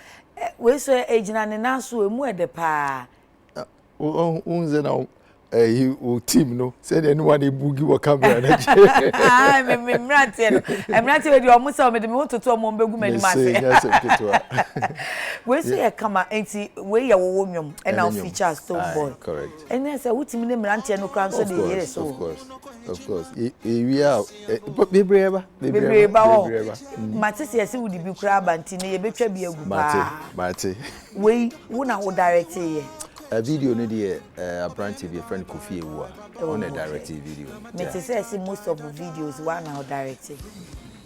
we so ejina ne naso emu ede pa unze na you team no said anyone bugi wo camera na ah me mrante no mrante we di omusa me de me hototo omo mbegu mani ma se we so ye kama enti we ye wo nwom ena feature Stonebwoy correct ena say wutimi ne mrante no kran so de yere so of course we are bebreba matisi yesi wudi bi kura banti ne ye betwa bi agu pa mate we wona wo direct ye a video no dey a brand TV friend Kofi Ewu on a directed video. Me to say most of the videos one now directed.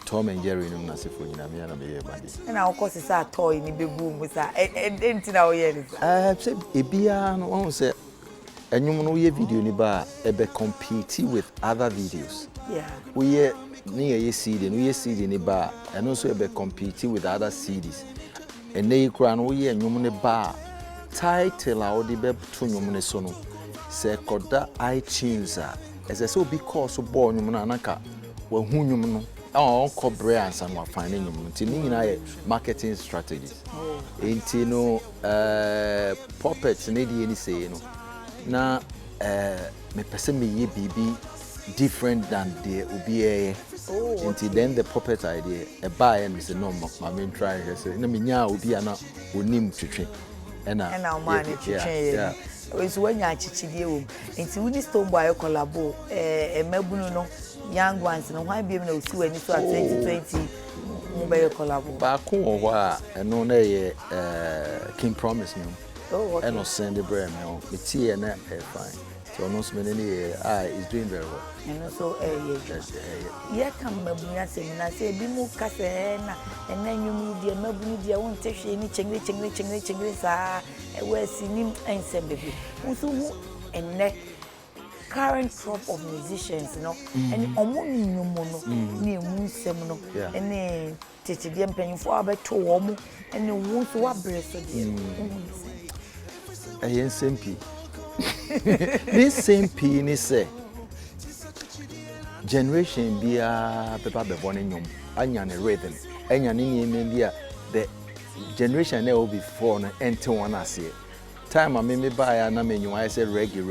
Tom and Jerry no na se fo nyina me na me ye body. And of course say toy ni bebu mu sa enti na wo ye ni. Say ebia no on say enyum no ye video ni ba e be compete with other videos. Yeah. We ye ni ye CD, no ye CD ni ba and also e be compete with other CDs. And they kura no ye enyum ni ba title a odi be to nwom ne so no se koda iTunes a ese so because bo nwom na naka wa hu nwom no on cobre ansa no afan ne nwom no ti ni nyina ye marketing strategies enti no puppets ne die ni say no na me pese me ye bibi different than the obi enti then the puppet idea e buy and say no ma me try say na me nya obi ana onim twetwe and our man yeah. It's when you are chichidie nti woni Stonebwoy collabo mabunu no young ones no why be no si wani so 2020 mo be collabo ba ko ho a eno na ye King Promise me okay. And send the brand me tie na fine so no so many is doing very well and also yeah come mabunya se na se bi mu kase na enanyum die mabunu die won tehwe ni chengre sa we sinim ensem bebi nso hu enne current crop of musicians, you know, and omo no ni nsem no, and tete dem penfo abeto omo, and wo so wa breso de. Ayen sempi. This sempi ni say generation bia papa be born nyom anya ne rhythm anya ne bia the generation that will be before no ente one ase time me buy na me I say reggae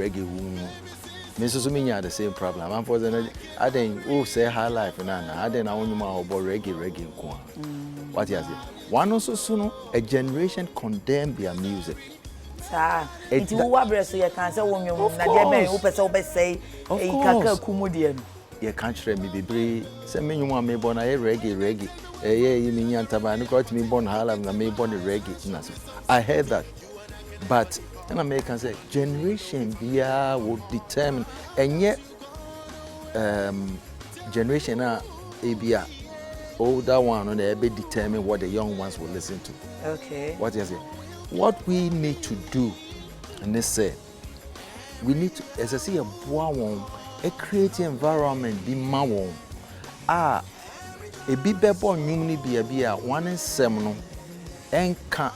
me so me nya the same problem am for the I then say high life na I then I want ma obo reggae nko what you say one also no a generation condemn their music. It will wabre so you can say wo nwom na de ben wo pese wo be say e kaka kumu de no ye can't try me bebre say me nwom me born na reggae you mean yantaba no got me born halam na me born reggae na so I heard that but an American say generation bia would determine and yet generation bia older one on be determine what the young ones will listen to. Okay, what you say what we need to do and they say we need to as I see a creative environment be ma won e bi bebo nwum ni bia one nsem no enka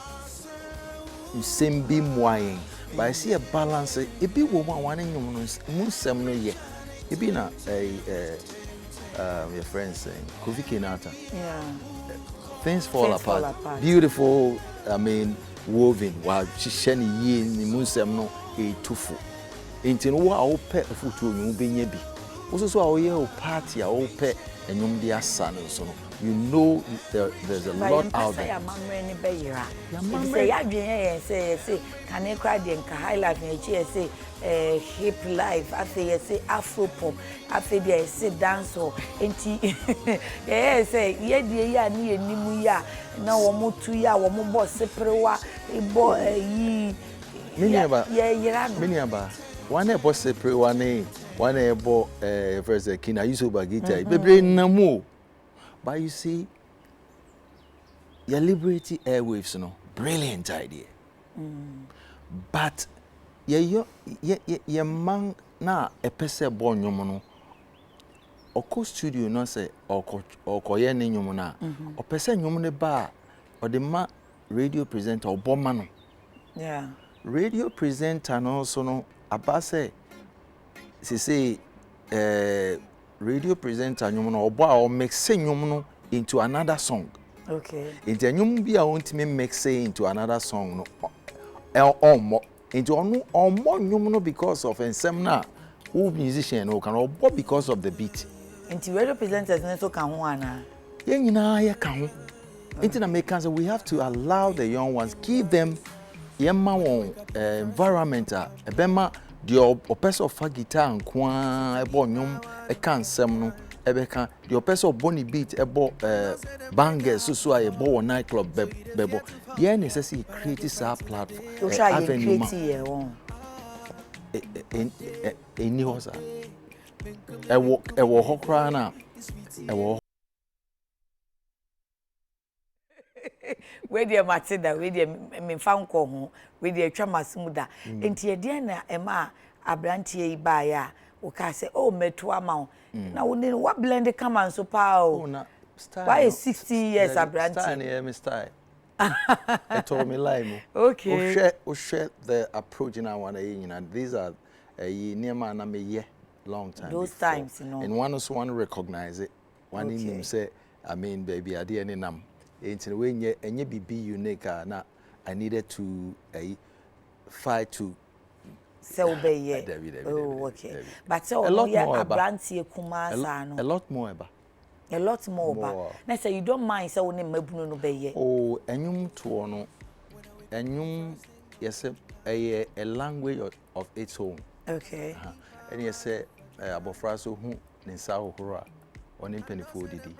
nsem mwayen but I see a balance e bi wo one nwum no nsem no ye e bi na your friend saying Kofi Kenata things fall apart beautiful I mean woven while chisheni ye ni nsem no e tufu enti no wo a wo pe foto nwum benya bi wo so a wo ye o party a wo pe enyum dia san so no you know there's a lot out there. Say ya say can I cry the high life na say hip life I say afro pop I say dance or enti say ye die ya ni enimu ya na wo motu ya wo mo boss prewa bo yi miniaba one boss prewa ne one ebo first kina yusuba guitar bebre namu. But you see, your Liberty Airwaves, no, brilliant idea. But your man na a pese born yomono. Oko studio no say or ye ni yomona. Or pese yomone bar or the ma radio presenter or bomano. Yeah. Radio presenter no also no abase say radio presenter nyum no obo a mix nyum no into another song. Okay. Into nyum bi a want me mix into another song no omo into omo nyum no because of ensem na who musician no can obo because of the beat. Into radio presenters no so kan ho ana. Ye nyina ye kan ho. Into na make say we have to allow the young ones give them yemma won environment a ebema the person of guitar and kwa ebo nyum e kan sem no ebe kan the person of bony beat ebo bangers so a ebo nightclub bebo ye necessary create this platform avenue create eni hosa ewo hokra na ewo we dey matida we dey me fa nko ho we dey atwa masmuda enti ye dey na ema abrantie yi ba ya o ka say oh meto ama na wo ni what blend come and so pa o na style why 60 years abrantie style na me style it told me lie okay o share the approach na one and these are near na me ye long time those before. times you know and one also want to recognize it one in him say I mean baby I dey nam into when you be unique na I needed to fight to so be ye oh okay but so yeah abrantie kumasa no a lot more eba a lot more ba na say you don't mind say woni mabunu no be ye oh enyum to no enyum yes a language of its own okay and yes abofra so hu nsa hohoro on impenifo didi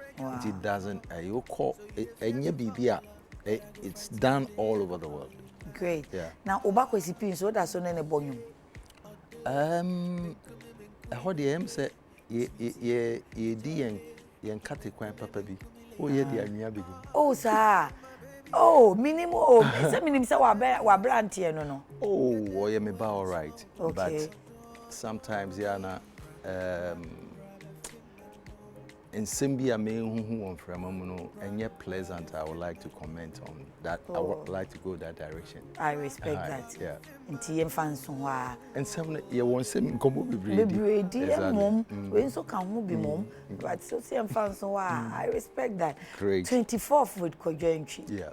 it doesn't you call enye bibia it's done all over the world. Great. Yeah. Now obako sipin so that so ne bonyum how the em say ye di yen kate kwan papa bi o ye di anwia bi oh sir oh minimum oh say minimum say wa brantie no oh ye me ba all right okay. but sometimes yana in Simbia me who on Framamuno and yet pleasant. I would like to comment on that. I would like to go that direction. I respect that. Yeah. Nti fans wa. And some you want some combo be brady mom we so can who be mom but so see fans wa. I respect that. Great. 24th with Kojo Antwi. Yeah.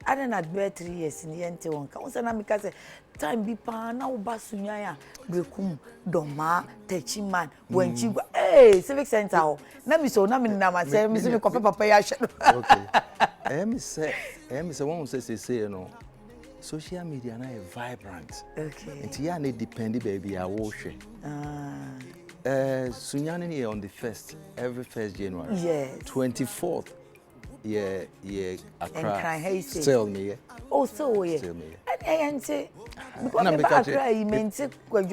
I didn't had 3 years in the ente one. Can say na me ka say time bi pa na wo ba sunyan ya brekum doma techiman wenchi civic center ho na mi so na me na ma say me so me kope papa ya hwe. Okay. Me say one say you know social media na vibrant. Okay. Nti ya na depend baby a wo hwe. Sunyan ni on the 1st every 1st January. Yes. 24th. Yeah, Accra. Still me, yeah. Oh, so yeah. Still me. And say, because Accra, you meant to go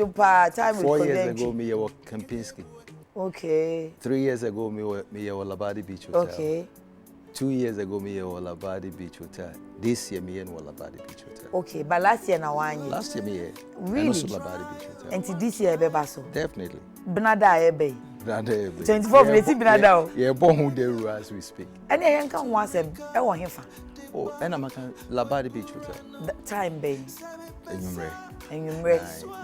time 4 years ago, me was Kempinski. Okay. 3 years ago, me was Labadi Beach Hotel. Okay. 2 years ago, me was Labadi Beach Hotel. This year, me was Labadi Beach Hotel. Okay, but last year now one year. Last year, me really. Also Labadi Beach Hotel. And this year, Bebaso. Definitely. Benada Ebe. 24 minutes Benada. Yeah, born who they as we speak. And I can once I want him. Oh, and I'm Labadi Beach Hotel. Time baby. And you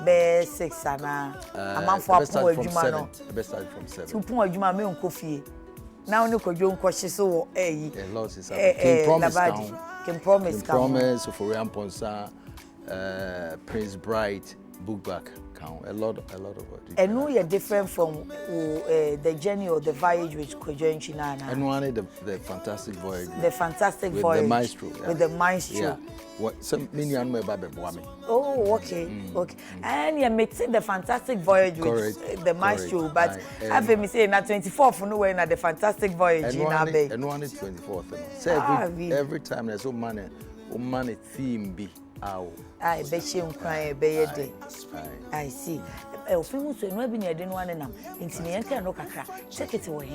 be 6 and a month for Jumano. The best start from 7. 2 point Juma me on coffee. Now no Kojo question so lots is can promise for Ponsa, Prince Bright, book back count a lot of what. And no, you're different from the journey or the voyage with Kojo Antwi Nana. And one the fantastic voyage. The fantastic with voyage. The maestro. Yeah. With the maestro. Yeah. What some many animal baby. Oh, okay, okay. And you're mixing the fantastic voyage with the maestro, but I've been saying that 24th no way na the fantastic voyage in Abbey. And one is 24th. So every time there's so money theme be. I bet you cry a day. I see. Famous no be near den one nam. Inti me yanka no kakra. Check it away.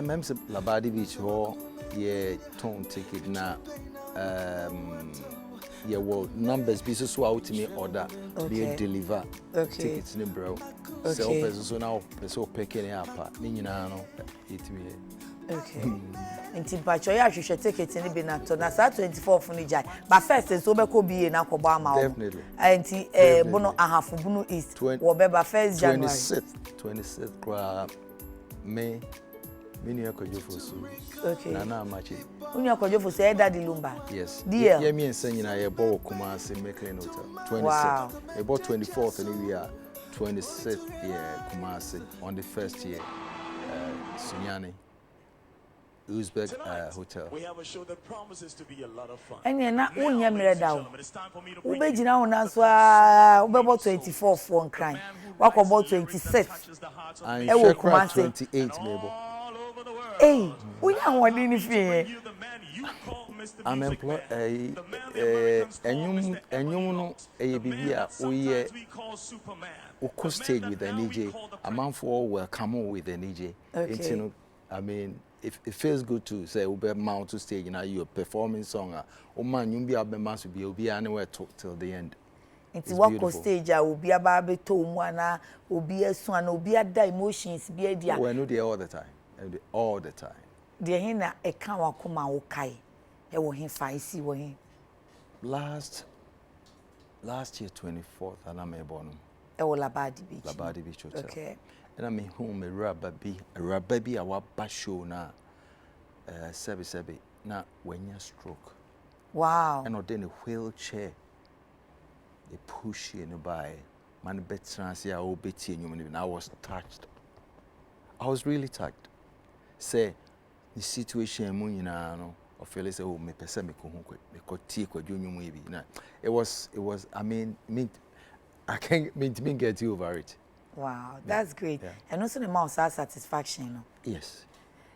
Mem se Labadi Beach ho ye ton ticket na ye wo numbers be so out me order be deliver tickets ni bro. So person so now person picking up ni nyina no it me. Okay. Nti bacho ya hwehwe ticket ni bi na to na sa 24 funu jai but first so be ko bi na ko ba ma wo definitely nti bono ahafu bunu east wo be ba first January 26th kwa me ni akojofo so okay na machi uni akojofo so e daddy lumba yes dear ye mi ensa nyina ye bo kuma se Meclean Hotel 26th wow. Ye bo 24th and we are 26th yeah Kumasi on the first year Sunyani Uzbek Hotel. We have a show that promises to be a lot of fun. And na unya mreda wo be gina wo na so a wo be 24 for crime wakobo 26 and Shekra 28 mebo eh unya wodi ni fi I'm employed enyum no bibia oye o stage with the DJ a man for welcome with the DJ okay. I mean if it feels good to say we mount to stage now you performing song o man you be abema be obi anywhere till the end. It's walk on stage obi aba be to mu ana obi asu ana obi ada emotions bi dia we know there all the time the hin na e kan wakoma wo kai e wo hin fa isi wo hin last year 24th and I'm born e wo Labadi Beach Hotel. Okay. And I mean home a rubber be our basho na sebi na when you stroke. Wow. And then a wheelchair they push you by man bet trans ya o beti and I was touched. I was really touched. Say the situation mu nyina no of feel say oh me pese me ko hu me ko tie kwadwo nwum e bi na it was I mean I can't get you over it. Wow, that's great. Yeah. And also the amount of satisfaction, you know. Yes.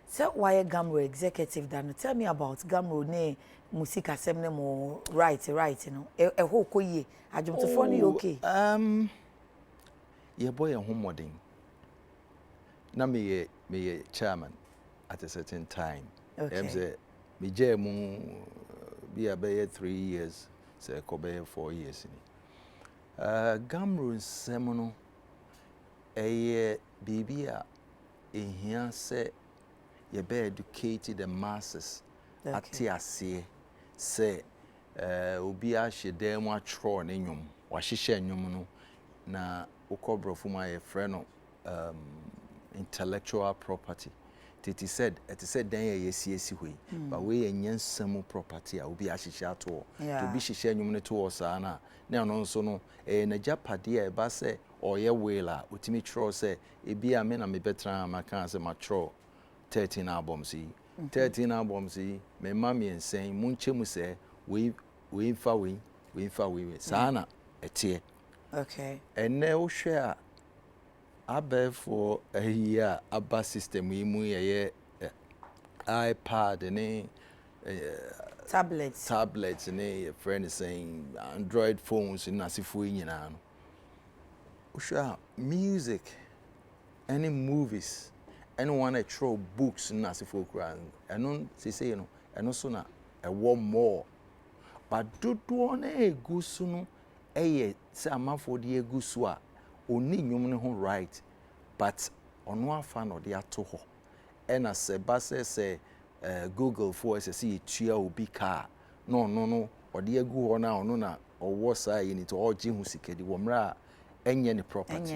So why Gamro executive dan? Tell me about Gamro ne music assembly mo right, you know. E ho ko ye. Ajum to funny okay. Yeah boy home modding. Na me chairman at a certain time. Okay. Say me je mu be 3 years, say ko be 4 years ni. Gamro semono eye bibia ehia se ye be educate the masses ati ase se obi a hyede mu atro ne nwom wa hyehye nwom no na ukobrofo ma ye frɛ no intellectual property. It said then ye siesi hoi but we enyansam property a obi ahyehye ato to bi hyehye nwom ne to osa na no nso no na japade a ba se oye wela otimi tro se ebi a me na me betra maka se ma tro 13 albums yi 13 albums yi me ma me ensen munchemu se we fa sana etie. Okay. Ene wo hwe a abefo a year abba system yi mu ye iPad ne tablets ne friend saying Android phones in asifo nyina no wo music any movies anyone throw books in asifo kura eno say you know eno so na e wo more but dodo na egusu no eye se amafo de egusu a oni nwom ne ho right but ono afa no de ato ho ena se ba se Google for se tua obi car no ode agu ho na ono na owo sa yi ni to oje hu sikedi wo mra enye ne property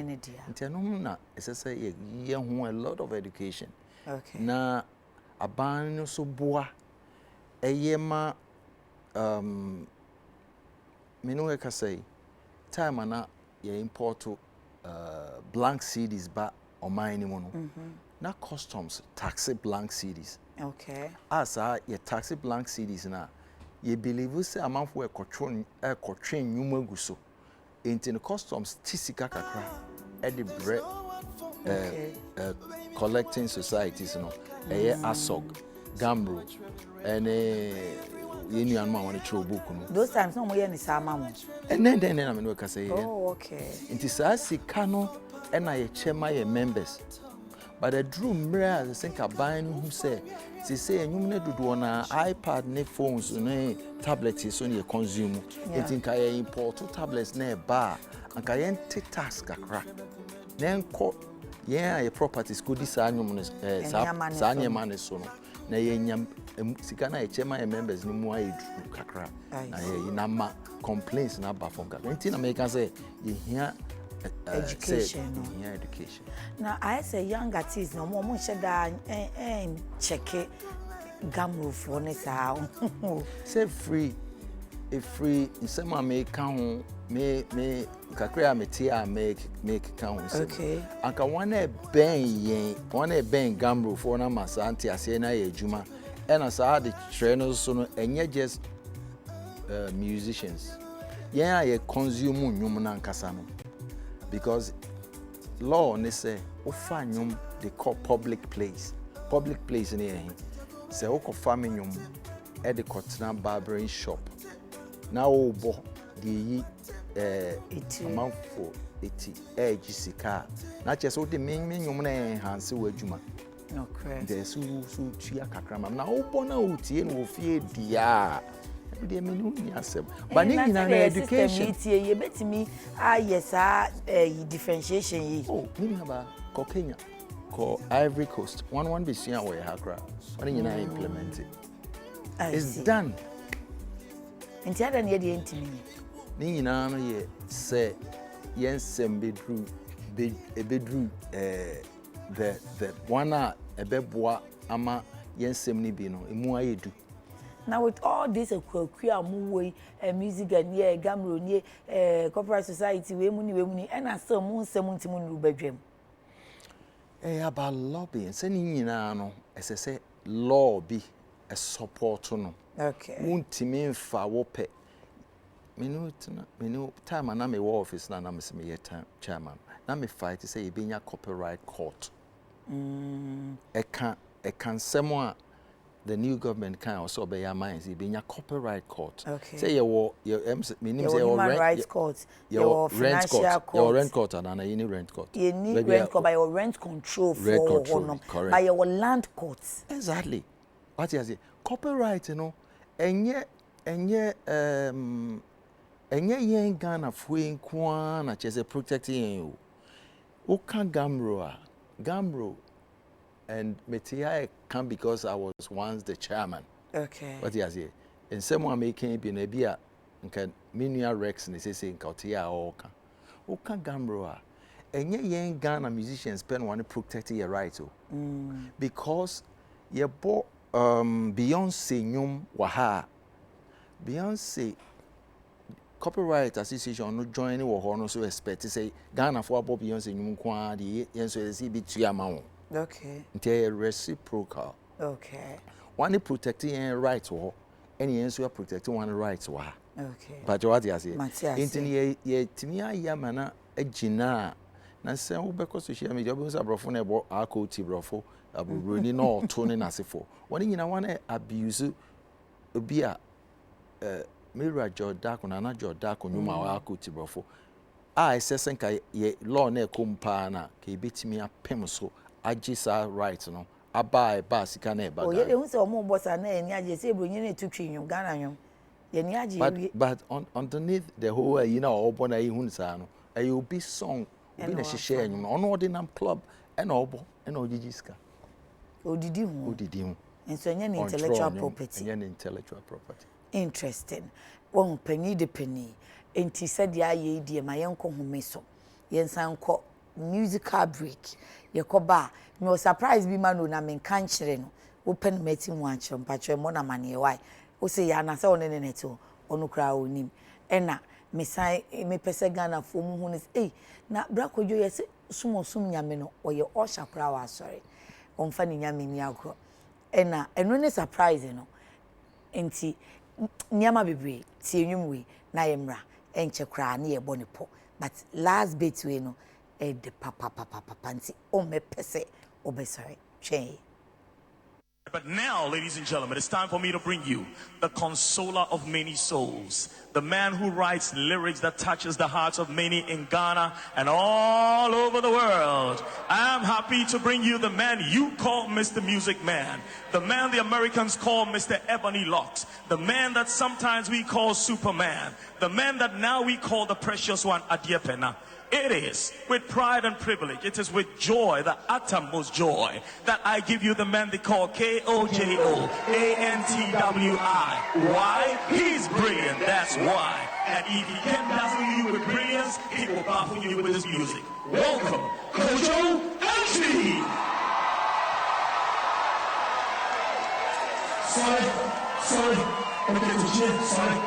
nti no na se ye hu a lot of education. Okay. Na aban no so boa eyema minu ka say time na ye import blank CDs ba oman ni mo no na customs tax blank CDs. Okay. Asa ye tax blank CDs na ye believe say amanfo ekotwe nwuma guso enti the customs tisika kakra e de bre collecting societies no asog gamro ene yenu anu ma woni chiro book no those times no mo ye ni sama mo then na me no ka say oh okay inti sa sika no e na ye chema ye members but the drew mra as think aban who say enyum ne dodo na iPad ne phones ne tablets so ne consume it nka ye import tablets na ba anka ye tax kakra na enko ye properties go dis anyum ne sa nyema ne so no na ye nyam sika na ye chema ye members ni mu ayi kakra na ye na ma complaints na ba from kakra nti na me can say ye here education education. Now I say young artists no more should check gamro for ne sa say free nsema me kan ho me kakra me tia make kan ho okay anka one ben gamro for na masa anti ase na ye adwuma ena sa de tre no so no enye just musicians yeah ye consume nyum na nkasa no because law ne say ofanyum they call public place in here say okofa menyum e de kotena barbering shop na obo de yi amount for 80 sika na chese o de menyum na enhance wadwuma okay de su tua kakrama na obo na otie no ofie dia de menu ni asem but ni na education ye betimi yes differentiation yi ni na ba ko Kenya ko Ivory Coast one be see where hakra one ni na implement it it's done nti ada na ye de ntimi ni nyina no ye say yensem bedru the one a ebeboa ama yensem ni bi no emu ayedu. Now with all this music and yeah gamro ni corporate society we muni and asem mu nsem ntimu nu badwam about lobbying say ni nyina no say law bi a support no okay untimi mfa wo pe menu time na me office na me se me chairman na me fight say e benya copyright court e kan semo the new government can also be your minds it being a copyright court okay say your meaning say your rights court your financial court your rent court and any rent court you need rent court by your rent control for correct by your land court exactly what you say copyright you know enye enye yen Ghana fue nkwa na chese protecting you. Oka Gamro and Metia come because I was once the chairman. Okay. What you say? And someone making be nebia nka minia Rex ne say nka otia oka. Oka Gamro enye yen Ghana musicians pen one protect your right because ye bo Beyonce nyum waha Beyonce Copyright Association no join wo ho no so expect say Ghana for abo Beyonce nyum kwa de yen so say bi tua ma wo. Okay. Nti reciprocal. Okay. One protecting yen right wo any yen so protecting one right wo. Okay. But what you say? Nti ye timi aya mana agina na se wo be ko social media bo so abrofo na ebo akoti brofo aburoni na oto ne nasefo. One nyina one abuse obi a Mira Jodako na Jodako nyuma wa akoti brofo. Sesen ka ye law na ekompa na ka ebetimi apem so agisa right no aba ba sika na eba. Oh ye hu se omo bossa na eni age se ebronyi na tutwi nwum Ghana nwum. Ye ni age but underneath the whole you know obo na ye hu sa no e obi song obi na hihye nwum ono ordinam club and obo and ogigi sika. Odidi hu. Enso nya intellectual property. Nya intellectual property. Interesting. Won penny de penny. Enti said ya ye die ma yenko home so. Yensan ko musical break. Ye ko ba me surprise bi ma no na men kan kire no. Open meeting mu anche mpatwe mo na mane why. O se ya na se one ne neto onu kra onim. Ena me sai me pese Ghana fo mu hu ne na bra Kojo ye se sum nyame no oye o shakra wa sorry. Onfa ni nyame ni agro. Ena eno ne surprise no. Enti nyama bebre tie nwum we na yemra enche kra na ye bone po but last bit we no e de papa nti o me pese obesore twen. But now, ladies and gentlemen, it's time for me to bring you the consoler of many souls, the man who writes lyrics that touches the hearts of many in Ghana and all over the world. I am happy to bring you the man you call Mr. Music Man, the man the Americans call Mr. Ebony Locks, the man that sometimes we call Superman, the man that now we call the precious one, Adekye. It is with pride and privilege, it is with joy, the uttermost joy, that I give you the man they call Kojo, Antwi. Why? He's brilliant, that's why. And if he can dazzle you with brilliance, he will baffle you with his music. Welcome, Kojo Antwi! Sorry, okay, to cheer, sorry.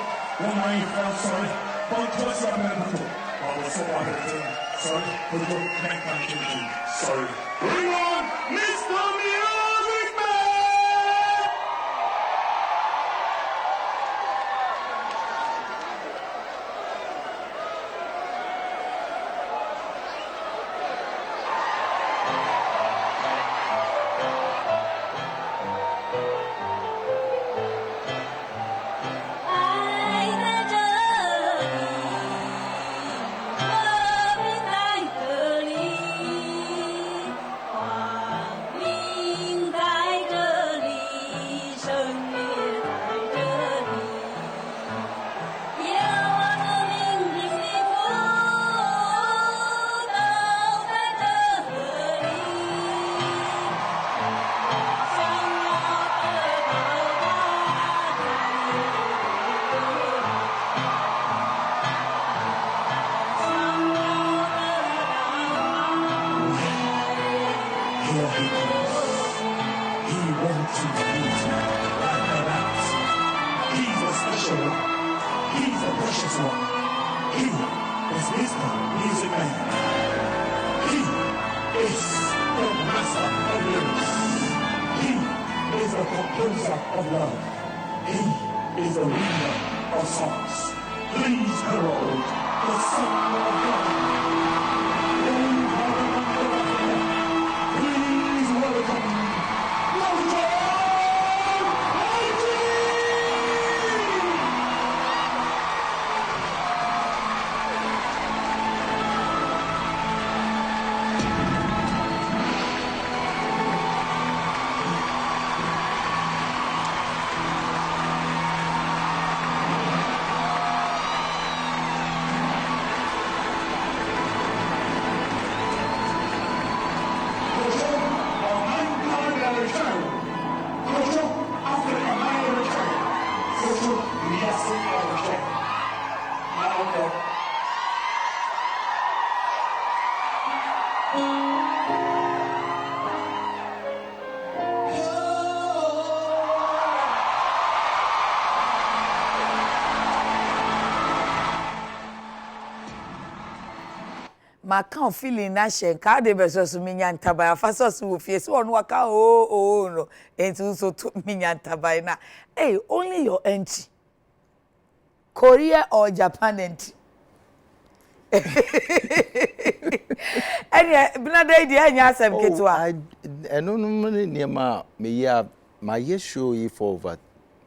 One mind fell, sorry. One choice of member. Sorry, sorry. Bring on Mr. Music Man! ma kan feeling na hye ka de be so menya ntaban afa so wo fie so ono waka no entu so to menya ntaban na only your entry Korea or Japan entry anya binada idea anya asem ketwa no near my year show for over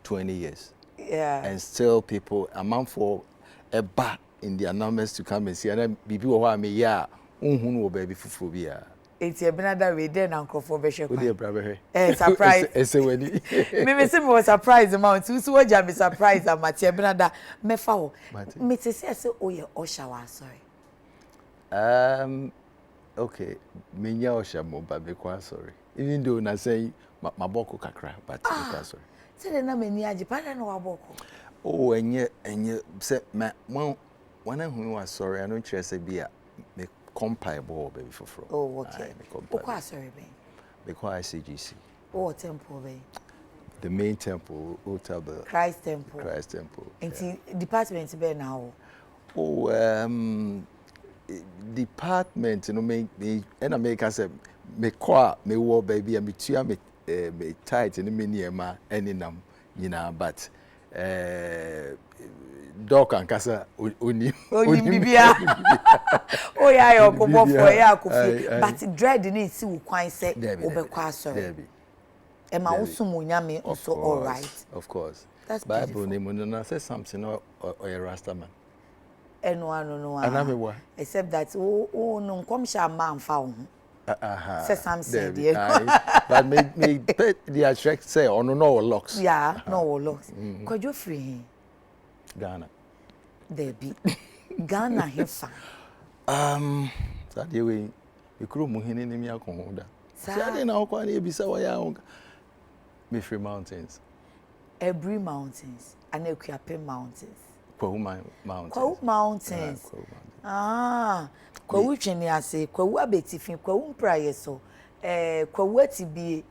20 years. Yeah. And still people amount for a bar in the announcements to come and see and then people who are me unhunu baby fufu bia. It's a binada we dey na nkofo be hwe kwa. Brother. Surprise. Ese weni. Me say me surprise amount so waja me surprise amount e binada me fa ho. Me say say oye osha wa sorry. Okay, minya osha mo ba be kwa sorry. Even though na say maboko kakra but be kwa sorry. Say na me ni age pa na waboko. Oh enye say when I was sorry I don't try say bia me compile baby for. Oh okay. Okwa sorry be. Because ICGC. Oh temple be. The main temple, hotel the Christ temple. Christ temple. And department be now. Oh department me and I make us me kwa me wo baby and me tua me tight in me niema any nam but dog and kasa oni bibia oh yeah your kobo for ya kofi but dread ni si wo kwan say obekwa sorry e ma usumu nyame also all right of course that's Bible name no say something or a rasta man no except that no come sha man fa wo say something there but me the attract say on no locks no locks Kojo free Ghana there be Ghana hefa that the way you kru mu hini ni mi akon da say na okwa na ebisa wa ya me free mountains every mountains and Ekuape mountains Kojo mountains Kojo twene ase Kojo abetifin Kojo mpraye so Kojo atibie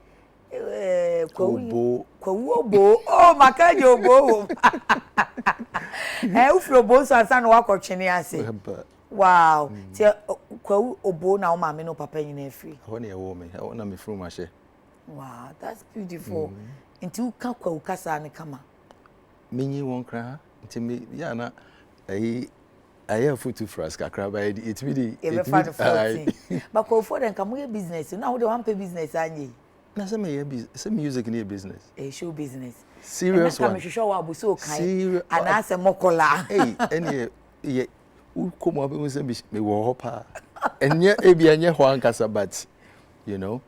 Kojo bo oh makaje obo ufro bo so asa no wakọ twene ase wow ti Kojo obo na o ma me no papa nyina afiri ho na e wo me ho na me fru ma hye wow that's beautiful nti ka Kojo kasa ne kama menyi won kra nti me ya na I food for us kakra but it really it be the but Kojo for dem come business now we dey wan pay business anye na say me music in business show business serious one come show abu so kai and answer mokola any ye u come up we say me wo ho pa enye e bia enye ho ankasa but you know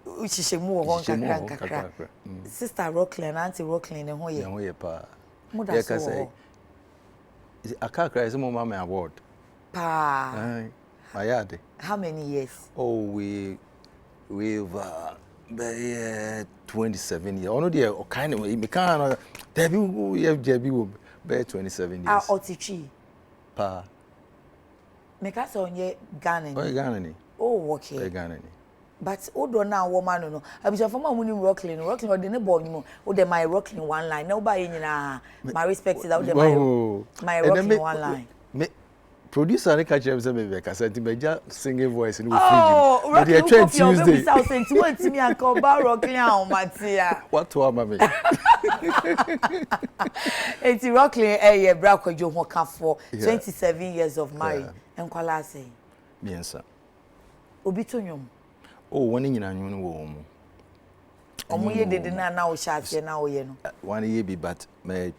uchishe mu ho kakra sister Rocklin auntie Rocklin ne ho ye pa muda so Akakra is my mama award. Pa. Ayade. How many years? Oh, we've 27 years. Oh no, dear. O kind of me can. Debbie, we have Debbie. Be 27 years. Otichi. Pa. Me ka so onye Ghana. Oh, Ghana ni. Oh, okay. Ghana ni. But odo na woman no. Abisha for mama mu Rocklin o de ne ball ni mo. O de my Rocklin one line. Na ba yin na my respect is that o de my Rocklin one line. Me producer ne catch him say me be kasa nti meja singing voice ni we free. Oh, dey trend Tuesday. We South sent you want me and come ba Rocklin on Matia. What to am me? Enti Rocklin ye bra Kojo ho ka for 27 years of marriage. Enkwala say. Miensa. Obi to nyom. Oh, one in anwunu wo mu. Omo ye dede na wo shaase na wo ye no. One year be but me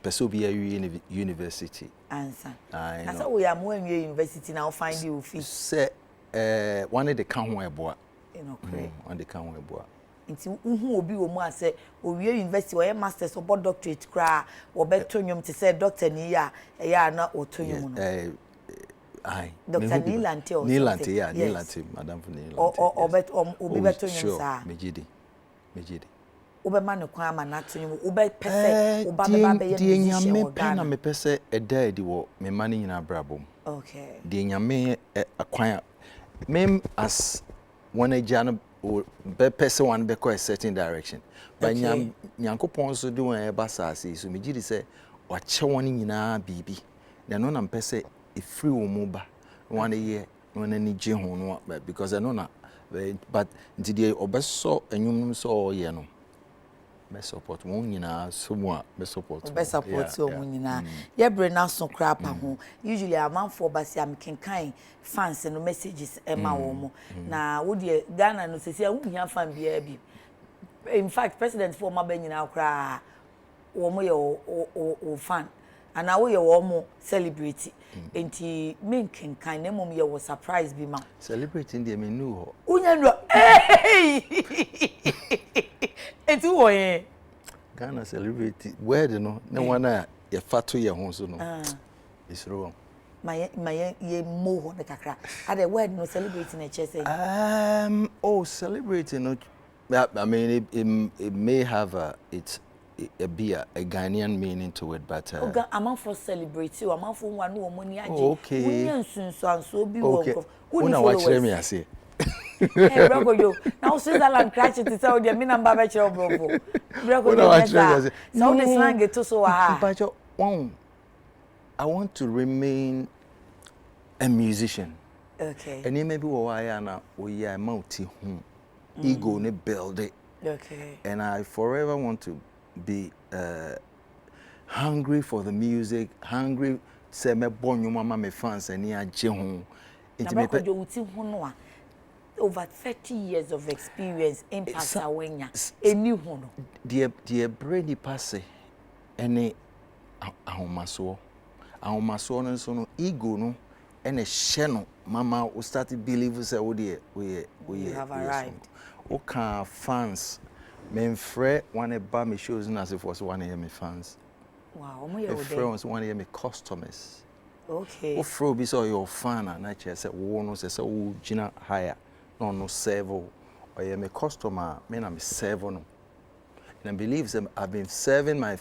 person be university. Answer. I say we am when university now find you fee. Say one de kan ho eboa. You know correct. One de kan ho eboa. Nti uhu obi wo mu ase owie university wo masters obo doctorate kra wo beto nyom te say doctor ni ya na otonyom no. Aye. Dr. Nilante or Nilante, yeah, Nilante, Madam Nilante. Or obi beto nyom sa. Mejidi. Obe manu kwa ma na tunyu obe pese oba be ba be ye musician wo Ghana. Na me pese eda edi wo me mani nyina brabom. Okay. De nyame akwan mem as one agya be pese one be a certain direction. But nyankopon so do e ba saase so mejidi se wache woni nyina bibi. Na no na pese e free wo mu ba one year when any jehon no because I know na but the obeso enyum so ye no me support mo nyina so mo me support so mo nyina ye bre na so kra pa ho usually a man for basi am kenkan fans no messages e ma wo mo na wo de Ghana no sesi a wo hia fan bia bi in fact president for ma ba nyina kra wo mo ye o fan and now we are celebrity. Enti men kenkan na mom ye wo surprise bi ma. Celebrating the menu ho. Unya no. Hey! Enti wo ye. Ghana celebrity where no na wana ye fato ye ho so no. Nsroma. My ye mo ho na kakra. Ade word no celebrating na che say. Celebrating no I mean it may have a Ghanaian meaning to it, but I'm for celebrate you. I'm for one no money. Okay. Okay. Una watch me I say. Hey, bro, yo. Now Switzerland crash it tell the me number be chero bro. Bro, una watch me I say. So the slang get to so ha. But I want to remain a musician. Okay. And it maybe why na we are multi ego ne build it. Okay. And I forever want to be hungry for the music, hungry say me born you mama me fans and ya je ho intimate over 30 years of experience in Pasawenya eni ho no the brainy passe ene ahomaso no so no ego no ene hye no mama we start to believe say we have arrived. Okay, fans men frɛ one ba me shows na se for so one hear me fans. Wow, omo ye wo dey. Friends one hear me customers. Okay. O fro be so your fan na che say wo no say wo gina higher. No serve or hear me customer, me na me serve no. And I believe them I've been serving my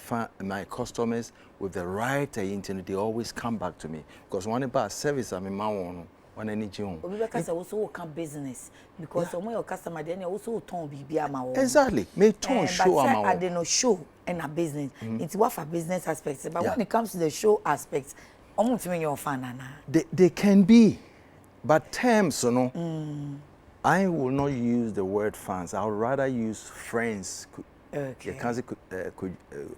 customers with the right internet. They always come back to me because one about service I'm in my own. Because also can business because some your customer then also turn bibia ma wo. Exactly. May turn show am. But I dey no show and a business. It's what for business aspects. But when it comes to the show aspects, to your fan na. They can be, but terms, you know. I will not use the word fans. I would rather use friends. Okay. You can't say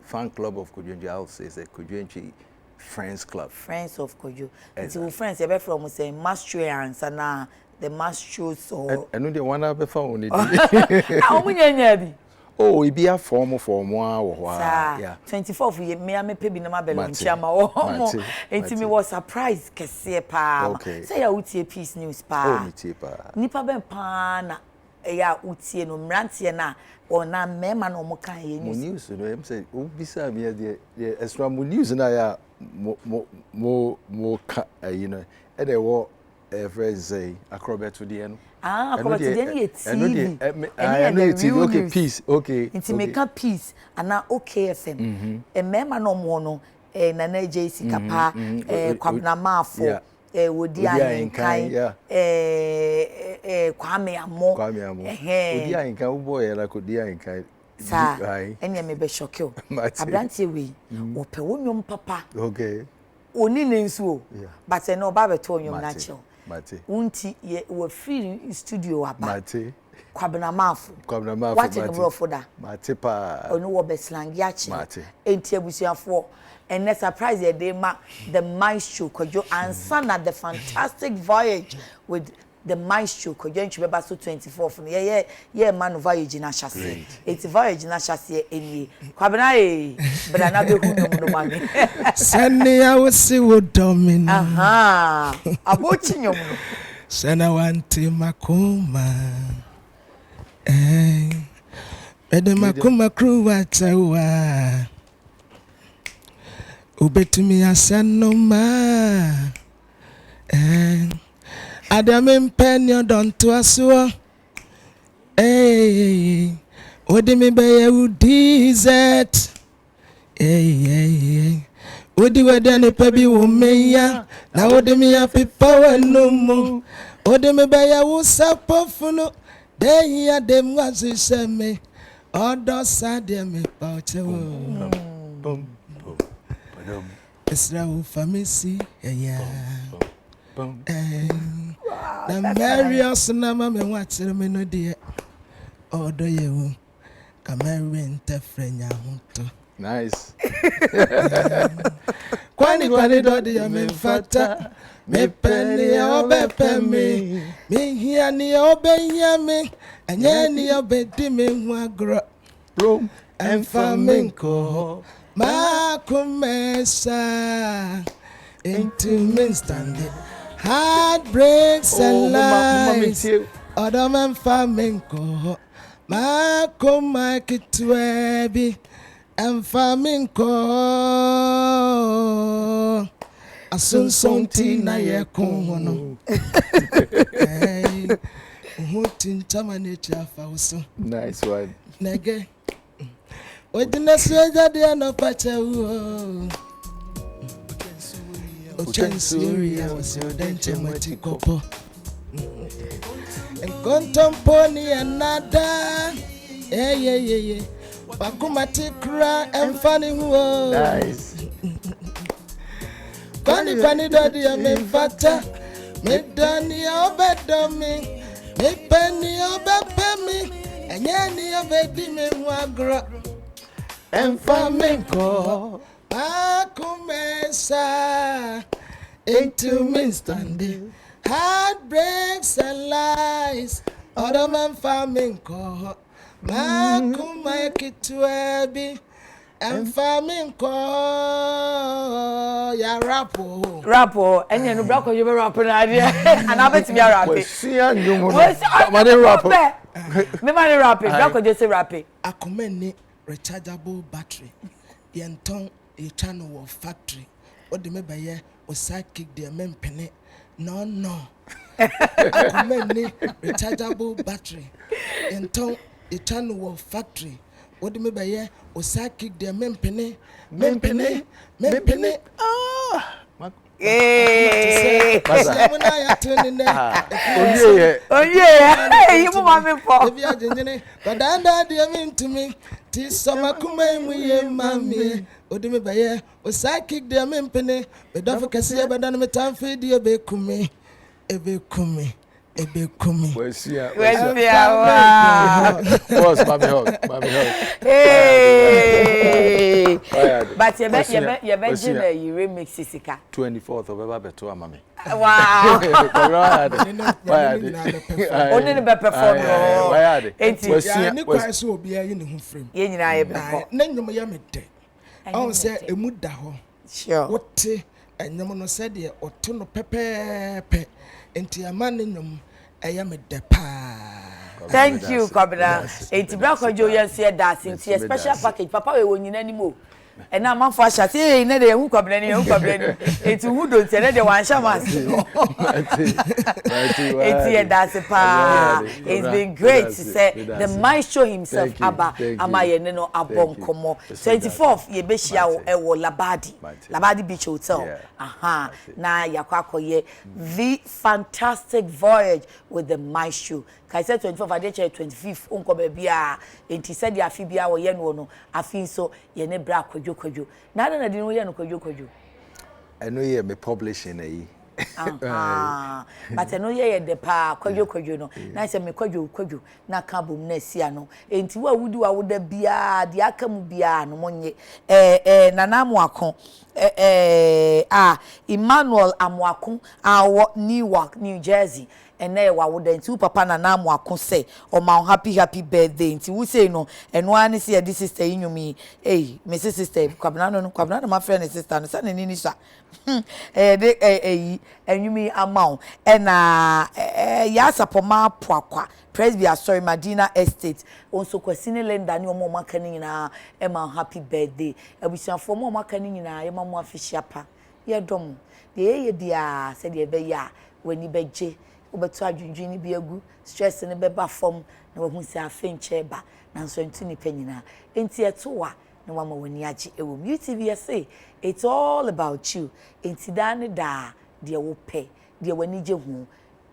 fan club of Kojo. I'll say it's a Kojo Friends Club. Friends of Kojo. It's your friends. You're from say maestros and the maestros or. I know the one I've found. How many? Oh, it be a form. Yeah. 24th year, me pay bi na mabelo nchiama wo. Enti me was surprise kese pa. Okay. Say ya utie peace news pa. Oh, me tie pa. Nipa ben pa na ya utie no mrantie na ona mema na omo kan ye news. News no em say obisa me the extra news na ya mo you know e dey wo friend say akrobeto de no. Akrobeto de ni TV. I know TV. Okay, peace. Okay. Inti make up peace ana okay FM. E mema na omo no na na JC kapa kwabna mafo wodi ayenkan kwame amo wodi ayenkan wo boy la kodi ayenkan sa ene me be shock you abrantie we wo pe wonwom papa okay oni ne nsuo but no ba be to onwom na che mate unti we free studio aba mate kwabna mafo watch the bro for that mate pa onu wo be slang ya che mate enti abusuafo and a surprise they ma the maestro Kojo and son at the fantastic voyage with the maestro Kojo in Chibeba so 24th yeah man voyage na chassis it's voyage na chassis eni kwabena but na be hu no mami sani I will see what domina abochi nyom no sana wanti makuma ede makuma crew watawa ubetumi asanoma adame penyo don't aswo odimi beye udizet odi wedane pebi wo meya na odimi ya pipa wanomu odimi beye wo sapofuno dey ya dem wasiseme odo sade me pauchewo Esra famisi Na Marius na mama watching me no dear. Oh, do you? American Tefrenya Hunto. Nice. Kwani dodi ya me fata. Me penny obe pemi. Me here ni obe yami. Anye ni obe di me wagro. Rome And flamenco. Makumesa. Into me standing. Heartbreaks and lies. Other man flamenco. Makuma kitwebi. And flamenco. Asunson na ye kunhono. Hey. Hutin tamane chafa uso. Nice one. Nege. Ojina soja dia no pacha uo. Ochensuria was your denche matikopo. And contomponi another. Yeah. Bakumatikra and funny uo. Nice. Funny daddy ya me fata. Me dani obedomi. Me penny obepemi. And yani obedi me wagra. And flamenco. Akumesa into me standing. Heartbreaks and lies. Other man flamenco. Makuma kitwebi. And flamenco. Ya rapo. And you block you rap and I bet me a rap. See and you Where's money rapper. Me money rapping. Block just say rapping. Akumeni rechargeable battery. Yenton a channel of factory. What the maybe ye was sidekick the penny. No. Akumeni rechargeable battery. Yenton a channel of factory. What the maybe ye was sidekick the penny. Ah. Hey, oh yeah, you mama for. But that dear mean to me, tis summer come we mammy. Odime baye, o psychic dear mempene, but don't cassia, but don't me time for dear becumi. Ebe kumi. Where's your boss, Mammy Hog. Hey, but you bet you remix Sisika 24th of Ebabeto, Mammy. Wow, only the perform. Why are they? It's so be in the frame. Yen Name Yamete. I say a mudaho. Sure. What and Yamono said ye or tuno pepe. Enti amaninum ayame depa. Thank you, Kabina. Enti Brako Joya said that since special package, Papa we won in anymore. And now man for shall say ne de hu Kabina enti who don't say de wan shamas. Enti that's pa. It's been great to say the maestro himself Abba Amaye no abon komo. 24th ye be shia wo Labadi Beach Hotel. Aha. Na yakwakoye the fantastic voyage with the maestro. Kai said 24th Adekye 25th unko bebia enti said ya fibia wo ye no afin so ye ne bra Kojo. Na di no ye no Kojo. I know ye me publishing e. But I know ye the pa Kojo no. Na say me Kojo na ka bom na sia no. Enti wa wudi wa woda bia de aka mu bia no monye. Nana Amoakon Emmanuel Amoakon Newark, New Jersey. And now wa would enti papa na Amoakon say o ma happy birthday enti we say no and one say this sister inyumi my sister kwabna no my friend sister no say ni sha enyumi amount and ya sapoma poakwa Presbyterian sorry Medina Estate also kwasine lenda ni omo maka ni nyina e ma happy birthday abusiafo omo maka ni nyina ye ma mo afishiapa ye dom de ye dia say de be ya wani beje obeto adwundwin ni biagu stress ni beba fom na wo hu se afenche ba na so ntu ni panyina enti etowa na wa ma wani age ewo UTV say it's all about you enti dan da de wo pe de wani je hu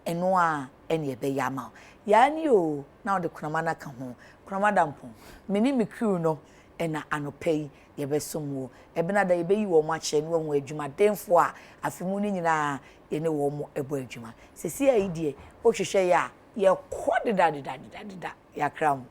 eno a ene be ya ma ya ni o na de kunama na ka ho kunama dampo meni mi crew no ena anopai ye besomo ebena da ye beyi wo mo ache no wo adwuma denfo a afemu ni nyina ye ne wo mo ebo adwuma sesi ayi die o hwehwe ya ye kodida ya kram